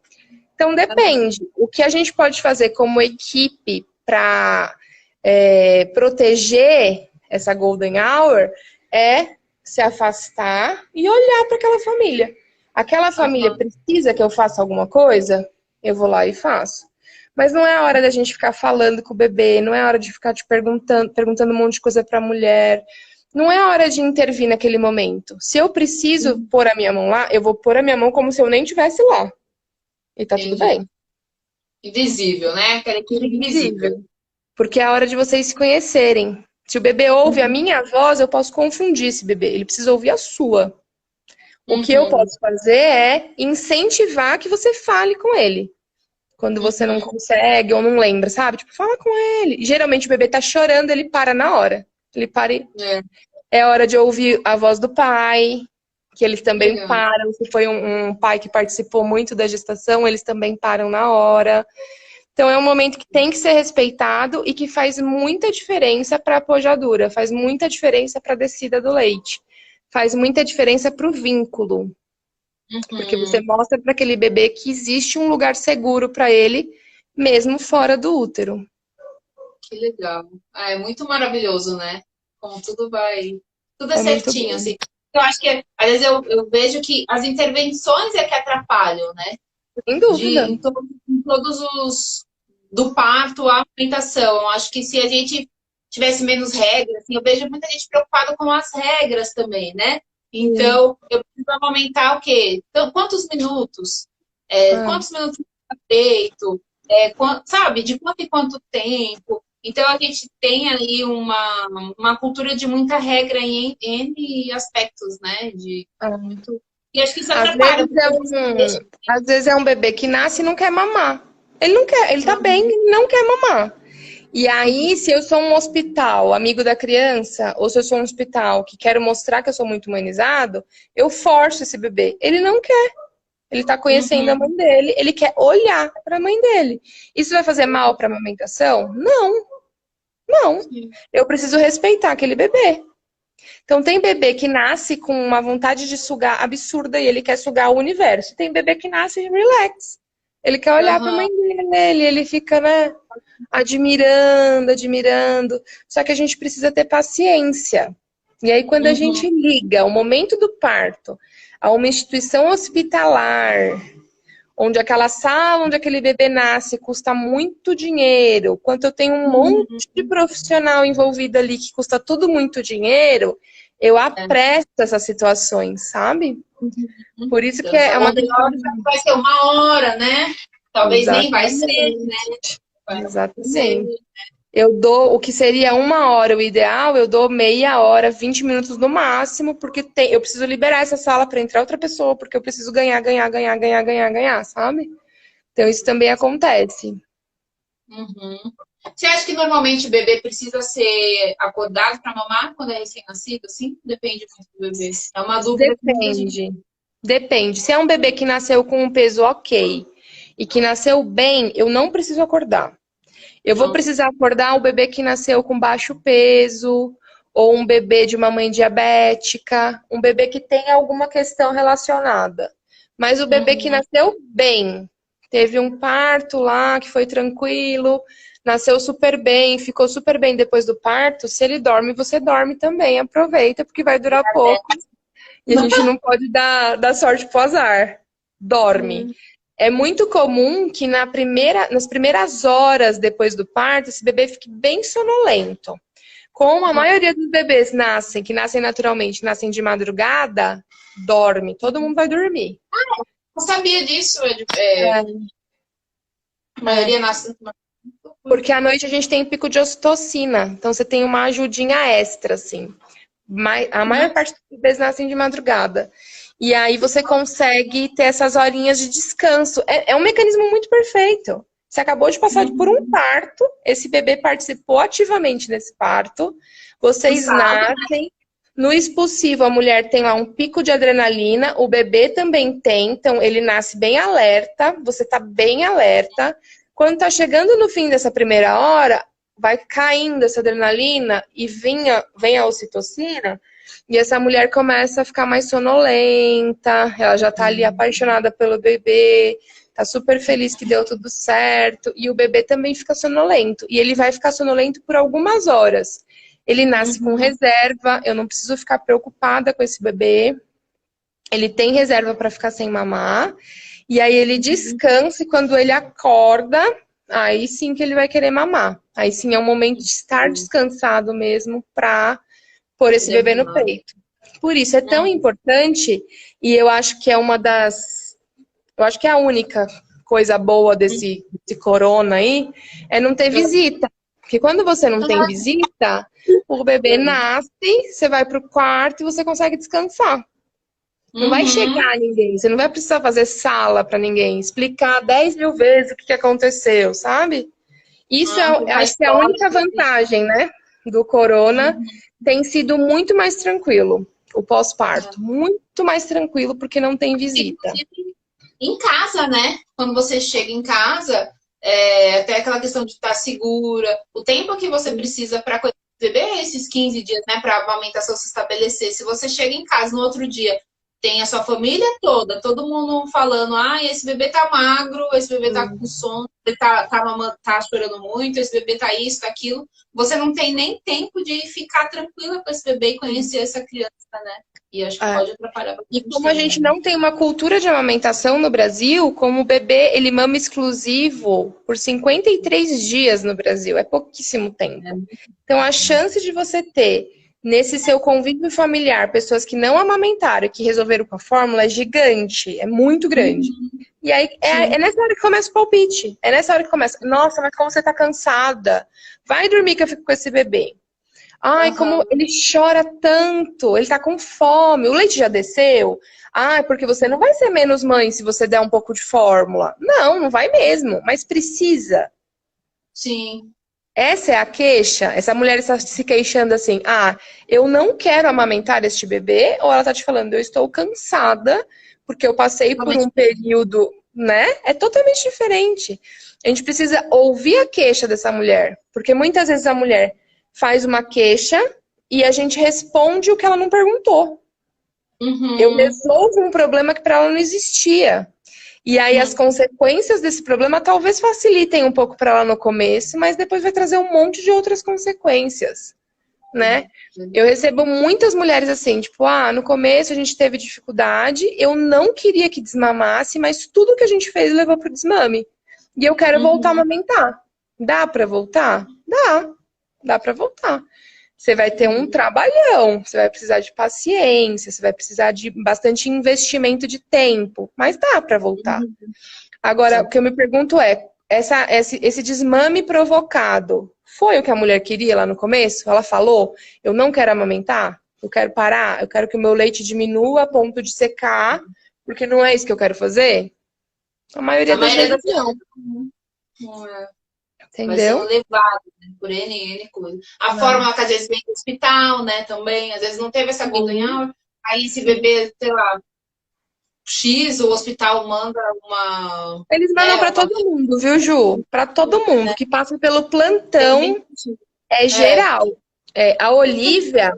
Speaker 2: Então depende. O que a gente pode fazer como equipe para proteger essa golden hour é se afastar e olhar para aquela família. Aquela família precisa que eu faça alguma coisa? Eu vou lá e faço. Mas não é a hora da gente ficar falando com o bebê, não é a hora de ficar te perguntando um monte de coisa pra mulher. Não é a hora de intervir naquele momento. Se eu preciso pôr a minha mão lá, eu vou pôr a minha mão como se eu nem estivesse lá. E tá tudo bem.
Speaker 1: Invisível, né? Aquela equipe invisível.
Speaker 2: Porque é a hora de vocês se conhecerem. Se o bebê ouve a minha voz, eu posso confundir esse bebê. Ele precisa ouvir a sua. O que eu posso fazer é incentivar que você fale com ele. Quando você não consegue ou não lembra, sabe? Tipo, fala com ele. Geralmente o bebê tá chorando, ele para na hora. Ele para e... É hora de ouvir a voz do pai, que eles também param. Se foi um pai que participou muito da gestação, eles também param na hora. Então é um momento que tem que ser respeitado e que faz muita diferença para a pojadura, faz muita diferença para a descida do leite, faz muita diferença para o vínculo. Porque você mostra para aquele bebê que existe um lugar seguro para ele, mesmo fora do útero.
Speaker 1: Que legal. É muito maravilhoso, né? Como tudo vai... Tudo é certinho, assim. Eu acho que, às vezes, eu vejo que as intervenções é que atrapalham, né?
Speaker 2: Sem dúvida.
Speaker 1: Em todos os... Do parto à amamentação. Eu acho que se a gente tivesse menos regras, assim, eu vejo muita gente preocupada com as regras também, né? Então, eu preciso amamentar o quê? Então, quantos minutos? Quantos minutos de peito? Sabe? De quanto em quanto tempo? Então, a gente tem aí uma cultura de muita regra em N aspectos, né? E acho que isso atrapalha.
Speaker 2: Às vezes é um bebê que nasce e não quer mamar. Ele não quer, ele tá bem, ele não quer mamar. E aí, se eu sou um hospital, amigo da criança, ou se eu sou um hospital que quero mostrar que eu sou muito humanizado, eu forço esse bebê. Ele não quer. Ele tá conhecendo a mãe dele, ele quer olhar para a mãe dele. Isso vai fazer mal para a amamentação? Não. Não. Eu preciso respeitar aquele bebê. Então, tem bebê que nasce com uma vontade de sugar absurda e ele quer sugar o universo. Tem bebê que nasce relax. Ele quer olhar para a mãe dele, ele fica, né, admirando. Só que a gente precisa ter paciência. E aí, quando a gente liga o momento do parto a uma instituição hospitalar, onde aquela sala onde aquele bebê nasce custa muito dinheiro, quando eu tenho um monte de profissional envolvido ali que custa tudo muito dinheiro, eu apresso essas situações, sabe? Por isso que é uma questão...
Speaker 1: Vai ser 1 hora, né? Talvez nem vai ser, né?
Speaker 2: Exatamente. Eu dou o que seria 1 hora, o ideal, eu dou meia hora, 20 minutos no máximo, porque eu preciso liberar essa sala para entrar outra pessoa, porque eu preciso ganhar, sabe? Então isso também acontece.
Speaker 1: Uhum. Você acha que normalmente o bebê precisa ser acordado para mamar quando é recém-nascido? Assim? Depende muito do bebê. É uma dúvida que muita gente...
Speaker 2: Depende. Se é um bebê que nasceu com um peso ok e que nasceu bem, eu não preciso acordar. Eu vou precisar acordar o bebê que nasceu com baixo peso, ou um bebê de uma mãe diabética, um bebê que tem alguma questão relacionada. Mas o bebê que nasceu bem, teve um parto lá que foi tranquilo, nasceu super bem, ficou super bem depois do parto, se ele dorme, você dorme também, aproveita, porque vai durar pouco. E a gente não pode dar sorte pro azar. Dorme. É muito comum que nas primeiras horas depois do parto, esse bebê fique bem sonolento. Como a maioria dos bebês que nascem naturalmente, nascem de madrugada, dorme. Todo mundo vai dormir.
Speaker 1: Não sabia disso. A maioria nasce...
Speaker 2: Porque à noite a gente tem pico de ocitocina. Então você tem uma ajudinha extra, assim. A maior parte dos bebês nascem de madrugada. E aí você consegue ter essas horinhas de descanso. É um mecanismo muito perfeito. Você acabou de passar por um parto, esse bebê participou ativamente desse parto, vocês nascem, no expulsivo a mulher tem lá um pico de adrenalina, o bebê também tem, então ele nasce bem alerta, você tá bem alerta. Quando tá chegando no fim dessa primeira hora, vai caindo essa adrenalina e vem a ocitocina, e essa mulher começa a ficar mais sonolenta, ela já tá ali apaixonada pelo bebê, tá super feliz que deu tudo certo, e o bebê também fica sonolento, e ele vai ficar sonolento por algumas horas. Ele nasce com reserva, eu não preciso ficar preocupada com esse bebê, ele tem reserva para ficar sem mamar, e aí ele descansa, e quando ele acorda, aí sim que ele vai querer mamar. Aí sim é um momento de estar descansado mesmo para pôr esse bebê no peito. Por isso é tão importante, e eu acho que é eu acho que é a única coisa boa desse corona aí, é não ter visita. Porque quando você não tem visita, o bebê nasce, você vai pro quarto e você consegue descansar. Não vai chegar ninguém, você não vai precisar fazer sala para ninguém, explicar 10 mil vezes o que aconteceu, sabe? Isso acho que é a única vantagem, né, do corona, tem sido muito mais tranquilo, o pós-parto. Muito mais tranquilo, porque não tem visita.
Speaker 1: Em casa, né? Quando você chega em casa, até aquela questão de estar segura, o tempo que você precisa para cuidar do bebê é esses 15 dias, né? Para a amamentação se estabelecer. Se você chega em casa no outro dia, tem a sua família toda, todo mundo falando, esse bebê tá magro, esse bebê tá com sono, ele tá chorando muito, esse bebê tá isso, tá aquilo. Você não tem nem tempo de ficar tranquila com esse bebê e conhecer essa criança, né? E acho que pode atrapalhar bastante.
Speaker 2: E como a gente não tem uma cultura de amamentação no Brasil, como o bebê, ele mama exclusivo por 53 dias no Brasil, é pouquíssimo tempo. Então a chance de você ter nesse seu convívio familiar, pessoas que não amamentaram e que resolveram com a fórmula é gigante, é muito grande. E aí é nessa hora que começa o palpite. É nessa hora que começa. Nossa, mas como você tá cansada? Vai dormir que eu fico com esse bebê. Ai, como ele chora tanto, ele tá com fome, o leite já desceu? Ai, porque você não vai ser menos mãe se você der um pouco de fórmula. Não, não vai mesmo, mas precisa.
Speaker 1: Sim.
Speaker 2: Essa é a queixa? Essa mulher está se queixando assim, eu não quero amamentar este bebê, ou ela está te falando, eu estou cansada, porque eu passei por um período, né? É totalmente diferente. A gente precisa ouvir a queixa dessa mulher, porque muitas vezes a mulher faz uma queixa e a gente responde o que ela não perguntou. Eu resolvo um problema que para ela não existia. E aí as consequências desse problema talvez facilitem um pouco para ela no começo, mas depois vai trazer um monte de outras consequências, né? Eu recebo muitas mulheres assim, tipo, no começo a gente teve dificuldade, eu não queria que desmamasse, mas tudo que a gente fez levou pro desmame. E eu quero voltar a amamentar. Dá para voltar? Dá para voltar. Você vai ter um trabalhão, você vai precisar de paciência, você vai precisar de bastante investimento de tempo, mas dá para voltar. Agora, o que eu me pergunto é, esse desmame provocado foi o que a mulher queria lá no começo? Ela falou, eu não quero amamentar, eu quero parar, eu quero que o meu leite diminua a ponto de secar, porque não é isso que eu quero fazer? A maioria das vezes não.
Speaker 1: Não é. Vai sendo
Speaker 2: Entendeu?
Speaker 1: levado, né, por N coisas. A forma que às vezes vem do hospital, né, também, às vezes não teve essa aguda em aula, aí esse bebê, sei lá, X, o hospital manda uma...
Speaker 2: Eles mandam pra todo mundo, viu, Ju? Pra todo mundo que passa pelo plantão, é geral. A Olivia,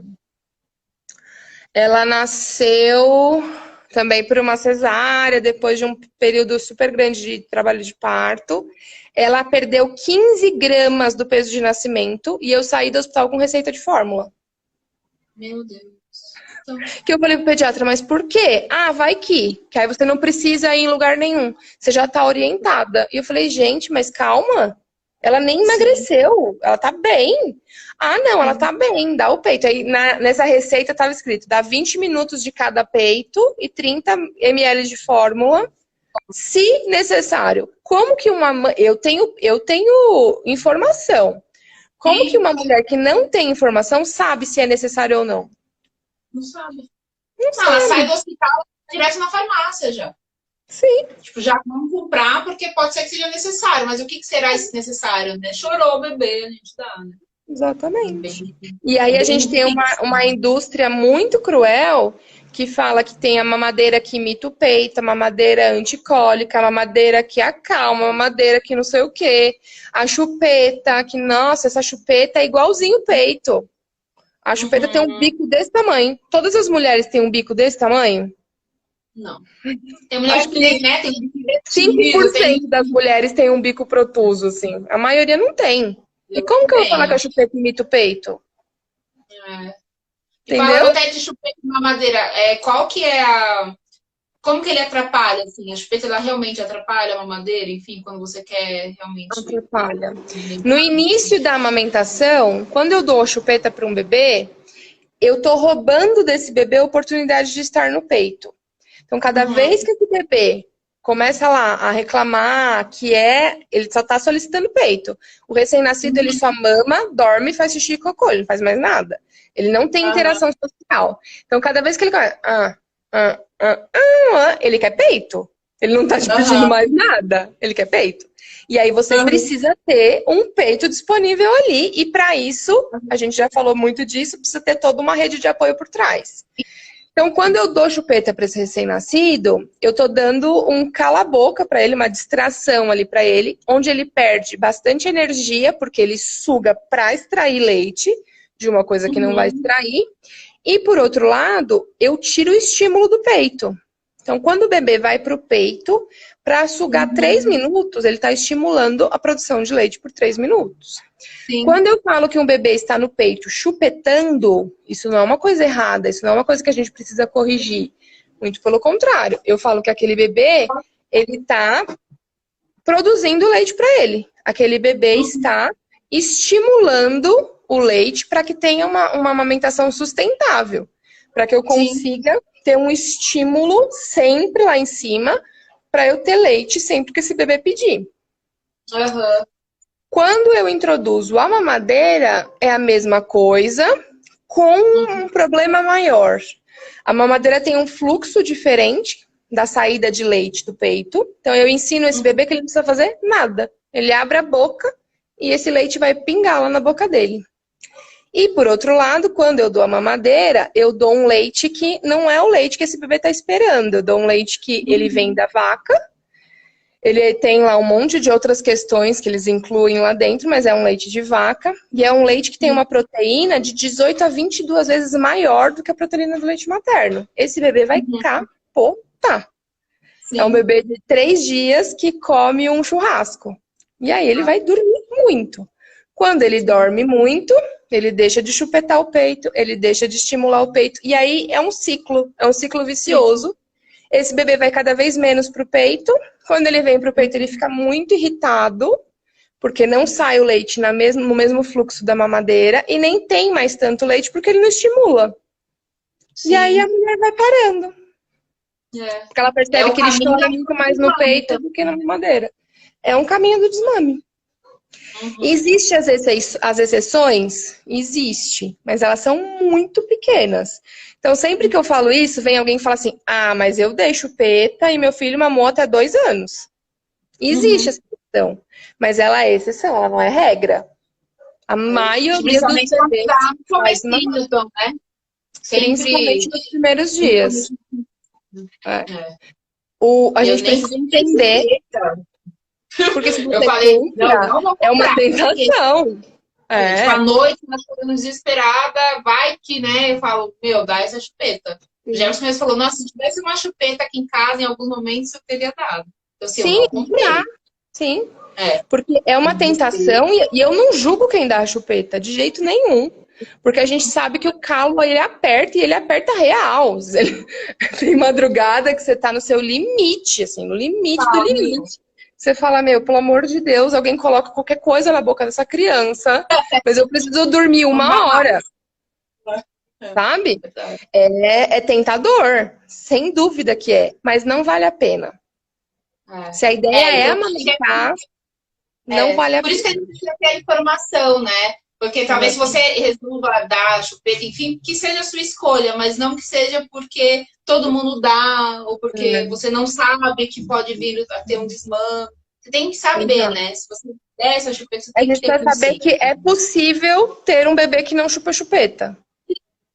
Speaker 2: ela nasceu também por uma cesárea, depois de um período super grande de trabalho de parto. Ela perdeu 15 gramas do peso de nascimento e eu saí do hospital com receita de fórmula.
Speaker 1: Meu Deus. Então...
Speaker 2: Que eu falei pro pediatra, mas por quê? Ah, vai que aí você não precisa ir em lugar nenhum. Você já tá orientada. E eu falei, gente, mas calma. Ela nem emagreceu. Ela tá bem. Ah, não, ela tá bem. Dá o peito. Aí nessa receita tava escrito, dá 20 minutos de cada peito e 30 ml de fórmula, se necessário. Como que uma... Eu tenho informação. Como que uma mulher que não tem informação sabe se é necessário ou não?
Speaker 1: Não sabe. Ela sai do hospital direto na farmácia já.
Speaker 2: Sim.
Speaker 1: Tipo, já vamos comprar porque pode ser que seja necessário. Mas o que será esse necessário, né? Chorou o bebê, a gente dá, né?
Speaker 2: Exatamente. E aí a gente tem uma indústria muito cruel que fala que tem a mamadeira que imita o peito, a mamadeira anticólica, a mamadeira que acalma, a mamadeira que não sei o quê, a chupeta, que, nossa, essa chupeta é igualzinho o peito. A chupeta tem um bico desse tamanho. Todas as mulheres têm um bico desse tamanho?
Speaker 1: Não. Tem mulher que tem, né? Tem
Speaker 2: 5% das mulheres tem um bico protuso, assim. A maioria não tem. E como que eu vou falar que a chupeta imita o peito?
Speaker 1: Entendeu? Falando até de chupeta e mamadeira, qual que é a... Como que ele atrapalha, assim? A chupeta, ela realmente atrapalha a mamadeira? Enfim, quando você quer realmente...
Speaker 2: Atrapalha. No início da amamentação, quando eu dou a chupeta para um bebê, eu tô roubando desse bebê a oportunidade de estar no peito. Então, cada vez que esse bebê começa lá a reclamar que ele só tá solicitando peito. O recém-nascido, ele só mama, dorme, faz xixi e cocô, ele não faz mais nada. Ele não tem interação social. Então, cada vez que ele começa, ele quer peito. Ele não tá te pedindo mais nada, ele quer peito. E aí você precisa ter um peito disponível ali. E para isso, a gente já falou muito disso, precisa ter toda uma rede de apoio por trás. Então, quando eu dou chupeta para esse recém-nascido, eu tô dando um cala-boca para ele, uma distração ali para ele, onde ele perde bastante energia, porque ele suga para extrair leite de uma coisa que não vai extrair. E, por outro lado, eu tiro o estímulo do peito. Então, quando o bebê vai para o peito, para sugar 3 minutos, ele está estimulando a produção de leite por 3 minutos. Sim. Quando eu falo que um bebê está no peito chupetando, isso não é uma coisa errada, isso não é uma coisa que a gente precisa corrigir. Muito pelo contrário. Eu falo que aquele bebê, ele está produzindo leite para ele. Aquele bebê está estimulando o leite para que tenha uma amamentação sustentável. Para que eu consiga ter um estímulo sempre lá em cima para eu ter leite sempre que esse bebê pedir. Quando eu introduzo a mamadeira, é a mesma coisa, com um problema maior. A mamadeira tem um fluxo diferente da saída de leite do peito. Então, eu ensino esse bebê que ele não precisa fazer nada. Ele abre a boca e esse leite vai pingar lá na boca dele. E, por outro lado, quando eu dou a mamadeira, eu dou um leite que não é o leite que esse bebê está esperando. Eu dou um leite que ele vem da vaca. Ele tem lá um monte de outras questões que eles incluem lá dentro, mas é um leite de vaca. E é um leite que tem uma proteína de 18 a 22 vezes maior do que a proteína do leite materno. Esse bebê vai capotar. É um bebê de 3 dias que come um churrasco. E aí ele vai dormir muito. Quando ele dorme muito, ele deixa de chupetar o peito, ele deixa de estimular o peito. E aí é um ciclo vicioso. Esse bebê vai cada vez menos pro peito. Quando ele vem pro peito, ele fica muito irritado, porque não sai o leite no mesmo fluxo da mamadeira e nem tem mais tanto leite porque ele não estimula. E aí a mulher vai parando. Porque ela percebe que ele chora muito mais no peito do que na mamadeira. É um caminho do desmame.
Speaker 1: Uhum.
Speaker 2: Existem as exceções? Existe, mas elas são muito pequenas. Então, sempre que eu falo isso, vem alguém e fala assim, ah, mas eu dei chupeta e meu filho mamou até 2 anos. Existe
Speaker 1: Uhum.
Speaker 2: essa questão, mas ela é exceção, ela não é regra. A maioria dos
Speaker 1: Principalmente quando
Speaker 2: bebês
Speaker 1: tá no
Speaker 2: faz mamar,
Speaker 1: comecinho, então, né? Sempre.
Speaker 2: principalmente nos primeiros dias. É.
Speaker 1: É.
Speaker 2: A
Speaker 1: Eu
Speaker 2: gente
Speaker 1: nem
Speaker 2: precisa
Speaker 1: comprei
Speaker 2: entender,
Speaker 1: chupeta.
Speaker 2: porque se
Speaker 1: Eu
Speaker 2: você
Speaker 1: falei, não,
Speaker 2: compra,
Speaker 1: não vou
Speaker 2: é uma
Speaker 1: comprar. Porque,
Speaker 2: tentação.
Speaker 1: tipo, à
Speaker 2: É.
Speaker 1: noite, nós ficamos desesperada, vai que, né? Eu falo, meu, dá essa chupeta. O
Speaker 2: Sim.
Speaker 1: Jefferson mesmo falou, nossa, se tivesse uma chupeta aqui em casa, em alguns momentos eu teria dado. Então, assim, eu
Speaker 2: Sim,
Speaker 1: não comprei.
Speaker 2: sim.
Speaker 1: É.
Speaker 2: Porque é uma tentação e eu não julgo quem dá a chupeta, de jeito nenhum. Porque a gente sabe que o calo, ele aperta e ele aperta real. Tem madrugada que você tá no seu limite, assim, no limite do
Speaker 1: Ah, meu.
Speaker 2: limite. Você fala, meu, pelo amor de Deus, alguém coloca qualquer coisa na boca dessa criança, mas eu preciso dormir
Speaker 1: Vamos
Speaker 2: 1 hora,
Speaker 1: mamar. É,
Speaker 2: sabe?
Speaker 1: verdade.
Speaker 2: É tentador, sem dúvida que é, mas não vale a pena. Se a ideia é
Speaker 1: Então,
Speaker 2: amamentar, não vale a
Speaker 1: por isso que a
Speaker 2: pena.
Speaker 1: gente precisa ter a informação, né? Porque talvez você
Speaker 2: Exatamente.
Speaker 1: resolva dar chupeta, enfim, que seja a sua escolha, mas não que seja porque todo mundo dá, ou porque
Speaker 2: É,
Speaker 1: você não sabe que pode vir a ter um desmame. Você tem que saber,
Speaker 2: exato.
Speaker 1: né? Se você der essa chupeta, você
Speaker 2: A
Speaker 1: tem que
Speaker 2: gente
Speaker 1: ter
Speaker 2: precisa saber
Speaker 1: consciência.
Speaker 2: que é possível ter um bebê que não chupa chupeta,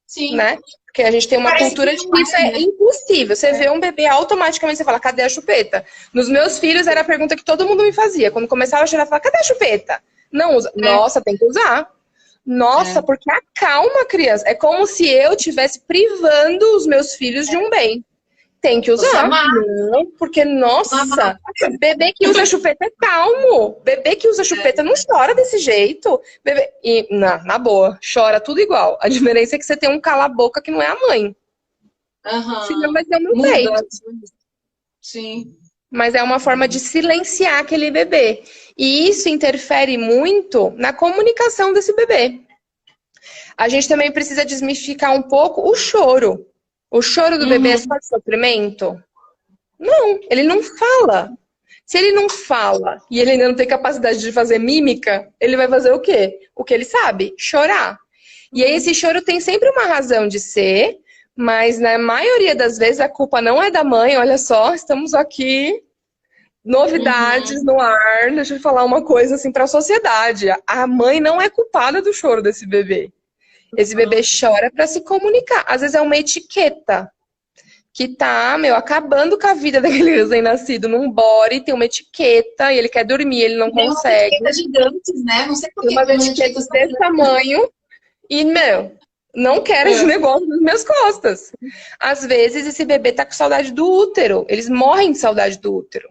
Speaker 1: Sim.
Speaker 2: né? Porque a gente tem uma
Speaker 1: Parece que
Speaker 2: cultura de
Speaker 1: não
Speaker 2: que isso
Speaker 1: é,
Speaker 2: é
Speaker 1: né?
Speaker 2: impossível. Você vê um bebê, automaticamente você fala, cadê a chupeta? Nos meus filhos era a pergunta que todo mundo me fazia. Quando começava a chorar, eu falava, cadê a chupeta? Não usa.
Speaker 1: É,
Speaker 2: Nossa, tem que usar. Nossa,
Speaker 1: é.
Speaker 2: porque acalma a criança. É como se eu estivesse privando os meus filhos de um bem. Tem que
Speaker 1: Você
Speaker 2: usar.
Speaker 1: amar,
Speaker 2: Não, porque,
Speaker 1: amar.
Speaker 2: nossa, bebê que usa chupeta é calmo. Bebê que usa chupeta não chora desse jeito. Bebê... E, na boa, chora tudo igual. A diferença é que você tem um cala-boca que não é a mãe. Senão
Speaker 1: Aham.
Speaker 2: vai ser no
Speaker 1: Muda.
Speaker 2: peito.
Speaker 1: Sim.
Speaker 2: Mas é uma forma de silenciar aquele bebê. E isso interfere muito na comunicação desse bebê. A gente também precisa desmistificar um pouco o choro. O choro do bebê é
Speaker 1: Uhum.
Speaker 2: só de sofrimento? Não, ele não fala. Se ele não fala e ele ainda não tem capacidade de fazer mímica, ele vai fazer o quê? O que ele sabe? Chorar. E aí esse choro tem sempre uma razão de ser, mas na maioria das vezes a culpa não é da mãe. Olha só, estamos aqui, novidades
Speaker 1: Uhum.
Speaker 2: no ar. Deixa eu falar uma coisa assim para a sociedade. A mãe não é culpada do choro desse bebê. Esse bebê chora para se comunicar. Às vezes é uma etiqueta que tá, meu, acabando com a vida daquele recém-nascido num body, tem uma etiqueta e ele quer dormir, ele não
Speaker 1: Tem umas
Speaker 2: consegue.
Speaker 1: etiquetas gigantes, né? Não sei por
Speaker 2: Tem
Speaker 1: que
Speaker 2: umas
Speaker 1: tem umas
Speaker 2: etiquetas
Speaker 1: etiquetas tão
Speaker 2: desse
Speaker 1: grandes.
Speaker 2: tamanho e, meu, não quero esse
Speaker 1: É.
Speaker 2: negócio nas minhas costas. Às vezes esse bebê tá com saudade do útero, eles morrem de saudade do útero.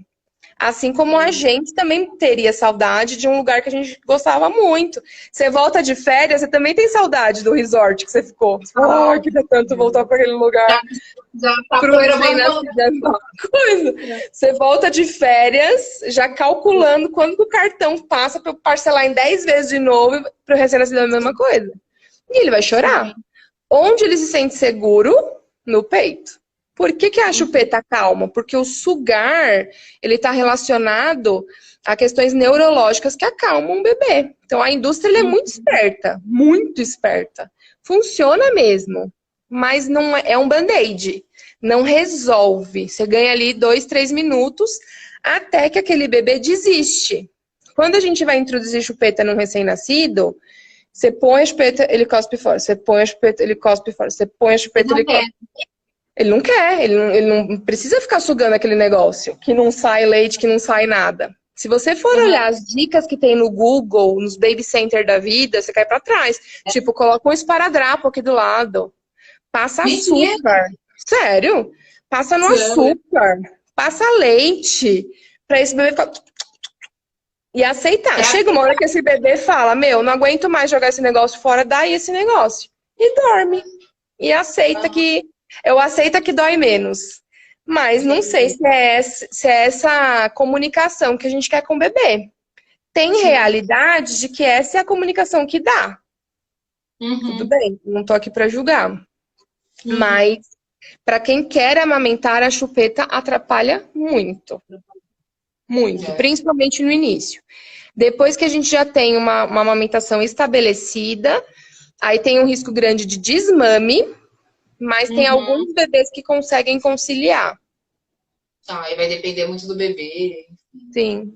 Speaker 2: Assim como a gente também teria saudade de um lugar que a gente gostava muito. Você volta de férias, você também tem saudade do resort que você ficou. Você fala, ai, queria tanto voltar para aquele lugar.
Speaker 1: Já, já tá
Speaker 2: Pro
Speaker 1: programando.
Speaker 2: recém-nascido é a mesma coisa. Você volta de férias, já calculando quando o cartão passa para eu parcelar em 10 vezes de novo, pro recém-nascido é a mesma coisa. E ele vai chorar. Onde ele se sente seguro? No peito. Por que a chupeta calma? Porque o sugar, ele está relacionado a questões neurológicas que acalmam o bebê. Então, a indústria ele é muito esperta. Funciona mesmo, mas não é um band-aid. Não resolve. Você ganha ali 2, 3 minutos até que aquele bebê desiste. Quando a gente vai introduzir chupeta num recém-nascido, você põe a chupeta, ele cospe fora. Você põe a chupeta, ele cospe fora. Você põe a
Speaker 1: Ele
Speaker 2: chupeta,
Speaker 1: não
Speaker 2: ele
Speaker 1: quer.
Speaker 2: cospe. Ele não quer, ele não precisa ficar sugando aquele negócio, que não sai leite, que não sai nada. Se você for olhar as dicas que tem no Google, nos baby center da vida, você cai pra trás. Tipo, coloca um esparadrapo aqui do lado. Passa
Speaker 1: Mentira.
Speaker 2: açúcar. Sério? Passa no
Speaker 1: Sério.
Speaker 2: açúcar. Passa leite. Pra esse bebê ficar... E aceitar. Chega uma hora que esse bebê fala, meu, não aguento mais jogar esse negócio fora, dá aí esse negócio. E dorme. E aceita que... Eu aceito que dói menos. Mas não sei se é essa comunicação que a gente quer com o bebê. Tem realidade de que essa é a comunicação que dá. Tudo bem, não tô aqui para julgar. Mas para quem quer amamentar, a chupeta atrapalha muito. muito, principalmente no início. Depois que a gente já tem uma amamentação estabelecida, aí tem um risco grande de desmame, mas tem alguns bebês que conseguem conciliar.
Speaker 1: Aí vai depender muito do bebê.
Speaker 2: Sim.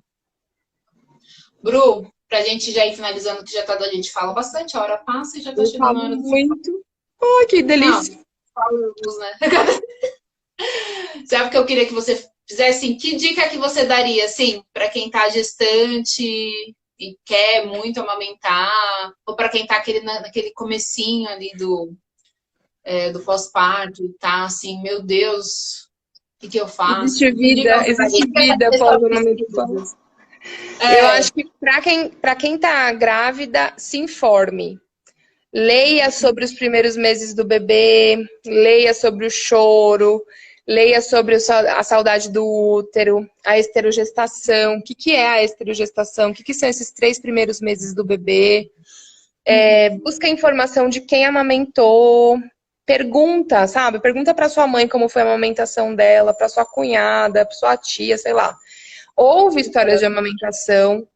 Speaker 1: Bru, pra gente já ir finalizando, que já tá, a gente fala bastante, a hora passa e já tá chegando a hora do
Speaker 2: muito. Oh, que delícia.
Speaker 1: Não, falamos, né? Sabe o que eu queria que você fizesse? Assim, que dica que você daria, assim, para quem tá gestante e quer muito amamentar, ou para quem tá naquele comecinho ali do pós-parto e tá assim, meu Deus, o que eu faço?
Speaker 2: Existe vida pós-amamentação. Eu acho que para quem tá grávida, se informe. Leia sobre os primeiros meses do bebê, leia sobre o choro, leia sobre a saudade do útero, a esterogestação. O que é a esterogestação? O que são esses 3 primeiros meses do bebê? Busca informação de quem amamentou. Pergunta, sabe? Pergunta para sua mãe como foi a amamentação dela, para sua cunhada, para sua tia, sei lá. Ouve histórias de amamentação,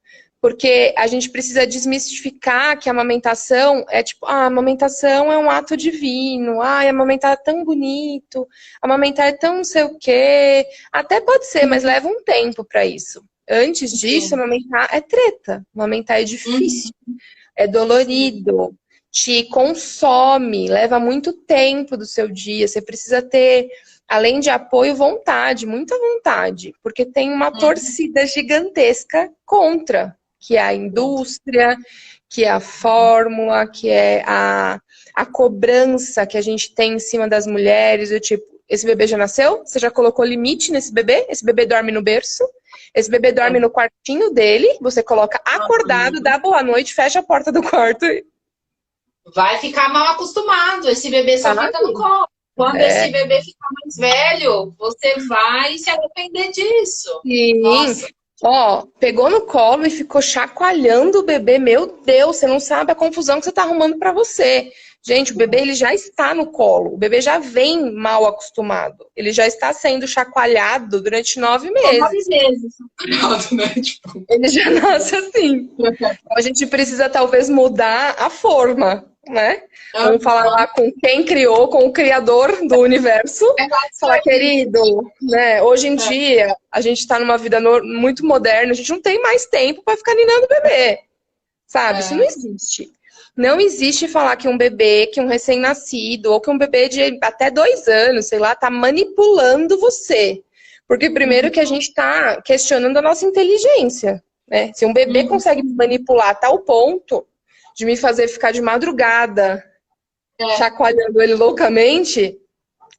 Speaker 2: porque a gente precisa desmistificar que a amamentação é tipo, a amamentação é um ato divino, amamentar é tão bonito, amamentar é tão não sei o quê. Até pode ser, mas leva um tempo para isso. Antes disso, amamentar é treta, amamentar é difícil, é dolorido, te consome, leva muito tempo do seu dia, você precisa ter, além de apoio, vontade, muita vontade, porque tem uma torcida gigantesca contra, que é a indústria, que é a fórmula, que é a cobrança que a gente tem em cima das mulheres, do tipo, esse bebê já nasceu? Você já colocou limite nesse bebê? Esse bebê dorme no berço? Esse bebê dorme no quartinho dele, você coloca acordado, dá boa noite, fecha a porta do quarto.
Speaker 1: Vai ficar mal acostumado, esse bebê só fica no colo. Quando esse bebê ficar mais velho, você vai se arrepender disso.
Speaker 2: Sim. Nossa. Ó, pegou no colo e ficou chacoalhando o bebê. Meu Deus, você não sabe a confusão que você tá arrumando pra você. Gente, o bebê ele já está no colo. O bebê já vem mal acostumado. Ele já está sendo chacoalhado durante 9 meses.
Speaker 1: 9 meses. Né? Tipo...
Speaker 2: Ele já nasce assim. A gente precisa talvez mudar a forma, né? Vamos falar lá com quem criou, com o criador do universo. Falar, querido, né? Hoje em dia, a gente está numa vida muito moderna, a gente não tem mais tempo para ficar ninando o bebê. Sabe? Isso não existe. Não existe falar que um bebê, que um recém-nascido, ou que um bebê de até 2 anos, sei lá, tá manipulando você. Porque primeiro que a gente está questionando a nossa inteligência, né? Se um bebê consegue me manipular a tal ponto de me fazer ficar de madrugada chacoalhando ele loucamente,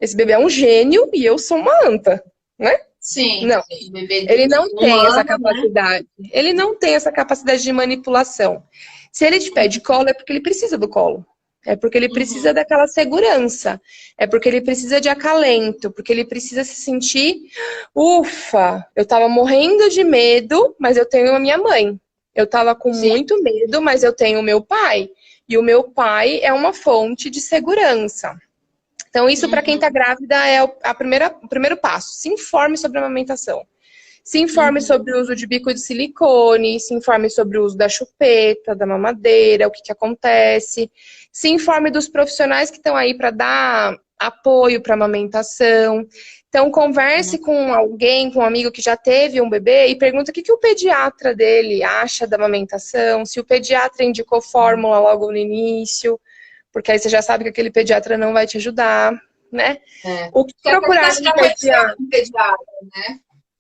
Speaker 2: esse bebê é um gênio e eu sou uma anta, né?
Speaker 1: Sim.
Speaker 2: Não, ele não tem essa capacidade. Né? Ele não tem essa capacidade de manipulação. Se ele te pede colo, é porque ele precisa do colo. É porque ele precisa daquela segurança. É porque ele precisa de acalento. Porque ele precisa se sentir, ufa, eu tava morrendo de medo, mas eu tenho a minha mãe. Eu tava com muito medo, mas eu tenho o meu pai. E o meu pai é uma fonte de segurança. Então, isso para quem está grávida é o primeiro passo. Se informe sobre a amamentação. Se informe sobre o uso de bico de silicone, se informe sobre o uso da chupeta, da mamadeira, o que acontece. Se informe dos profissionais que estão aí para dar apoio para a amamentação. Então, converse com alguém, com um amigo que já teve um bebê e pergunta o que o pediatra dele acha da amamentação, se o pediatra indicou fórmula logo no início, porque aí você já sabe que aquele pediatra não vai te ajudar, né? O que procurar no pediatra,
Speaker 1: né?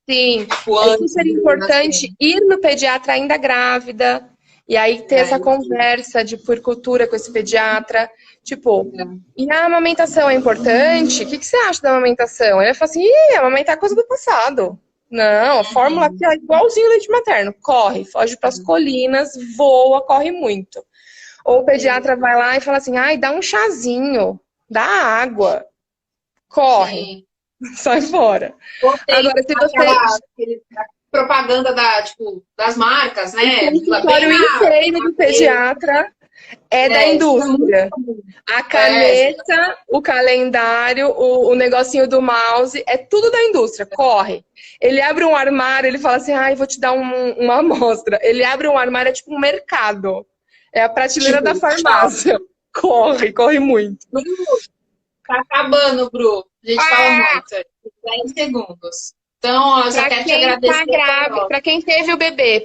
Speaker 2: Sim, é super importante ir no pediatra ainda grávida e aí ter essa conversa de puercultura com esse pediatra. Tipo, e a amamentação é importante? O que você acha da amamentação? Ele fala assim, amamentar é coisa do passado. Não, a fórmula aqui é igualzinho ao leite materno. Corre, foge para as colinas, voa, corre muito. Ou o pediatra vai lá e fala assim, dá um chazinho, dá água, corre, sai fora.
Speaker 1: Agora, se você... propaganda das marcas, né?
Speaker 2: O consultório inteiro do pediatra É da
Speaker 1: Isso é muito
Speaker 2: indústria.
Speaker 1: comum.
Speaker 2: A
Speaker 1: É,
Speaker 2: caneta, o calendário, o negocinho do mouse, é tudo da indústria. Corre. Ele abre um armário, ele fala assim, ai, vou te dar uma amostra. Ele abre um armário, é tipo um mercado. É a prateleira da
Speaker 1: tipo, tchau.
Speaker 2: farmácia. Corre, corre muito.
Speaker 1: Tá acabando, Bru. A gente fala
Speaker 2: Ah,
Speaker 1: muito. 10 segundos. Então, ó, eu só
Speaker 2: pra
Speaker 1: quero te
Speaker 2: quem tá
Speaker 1: agradecer.
Speaker 2: grávida, pra quem teve o bebê,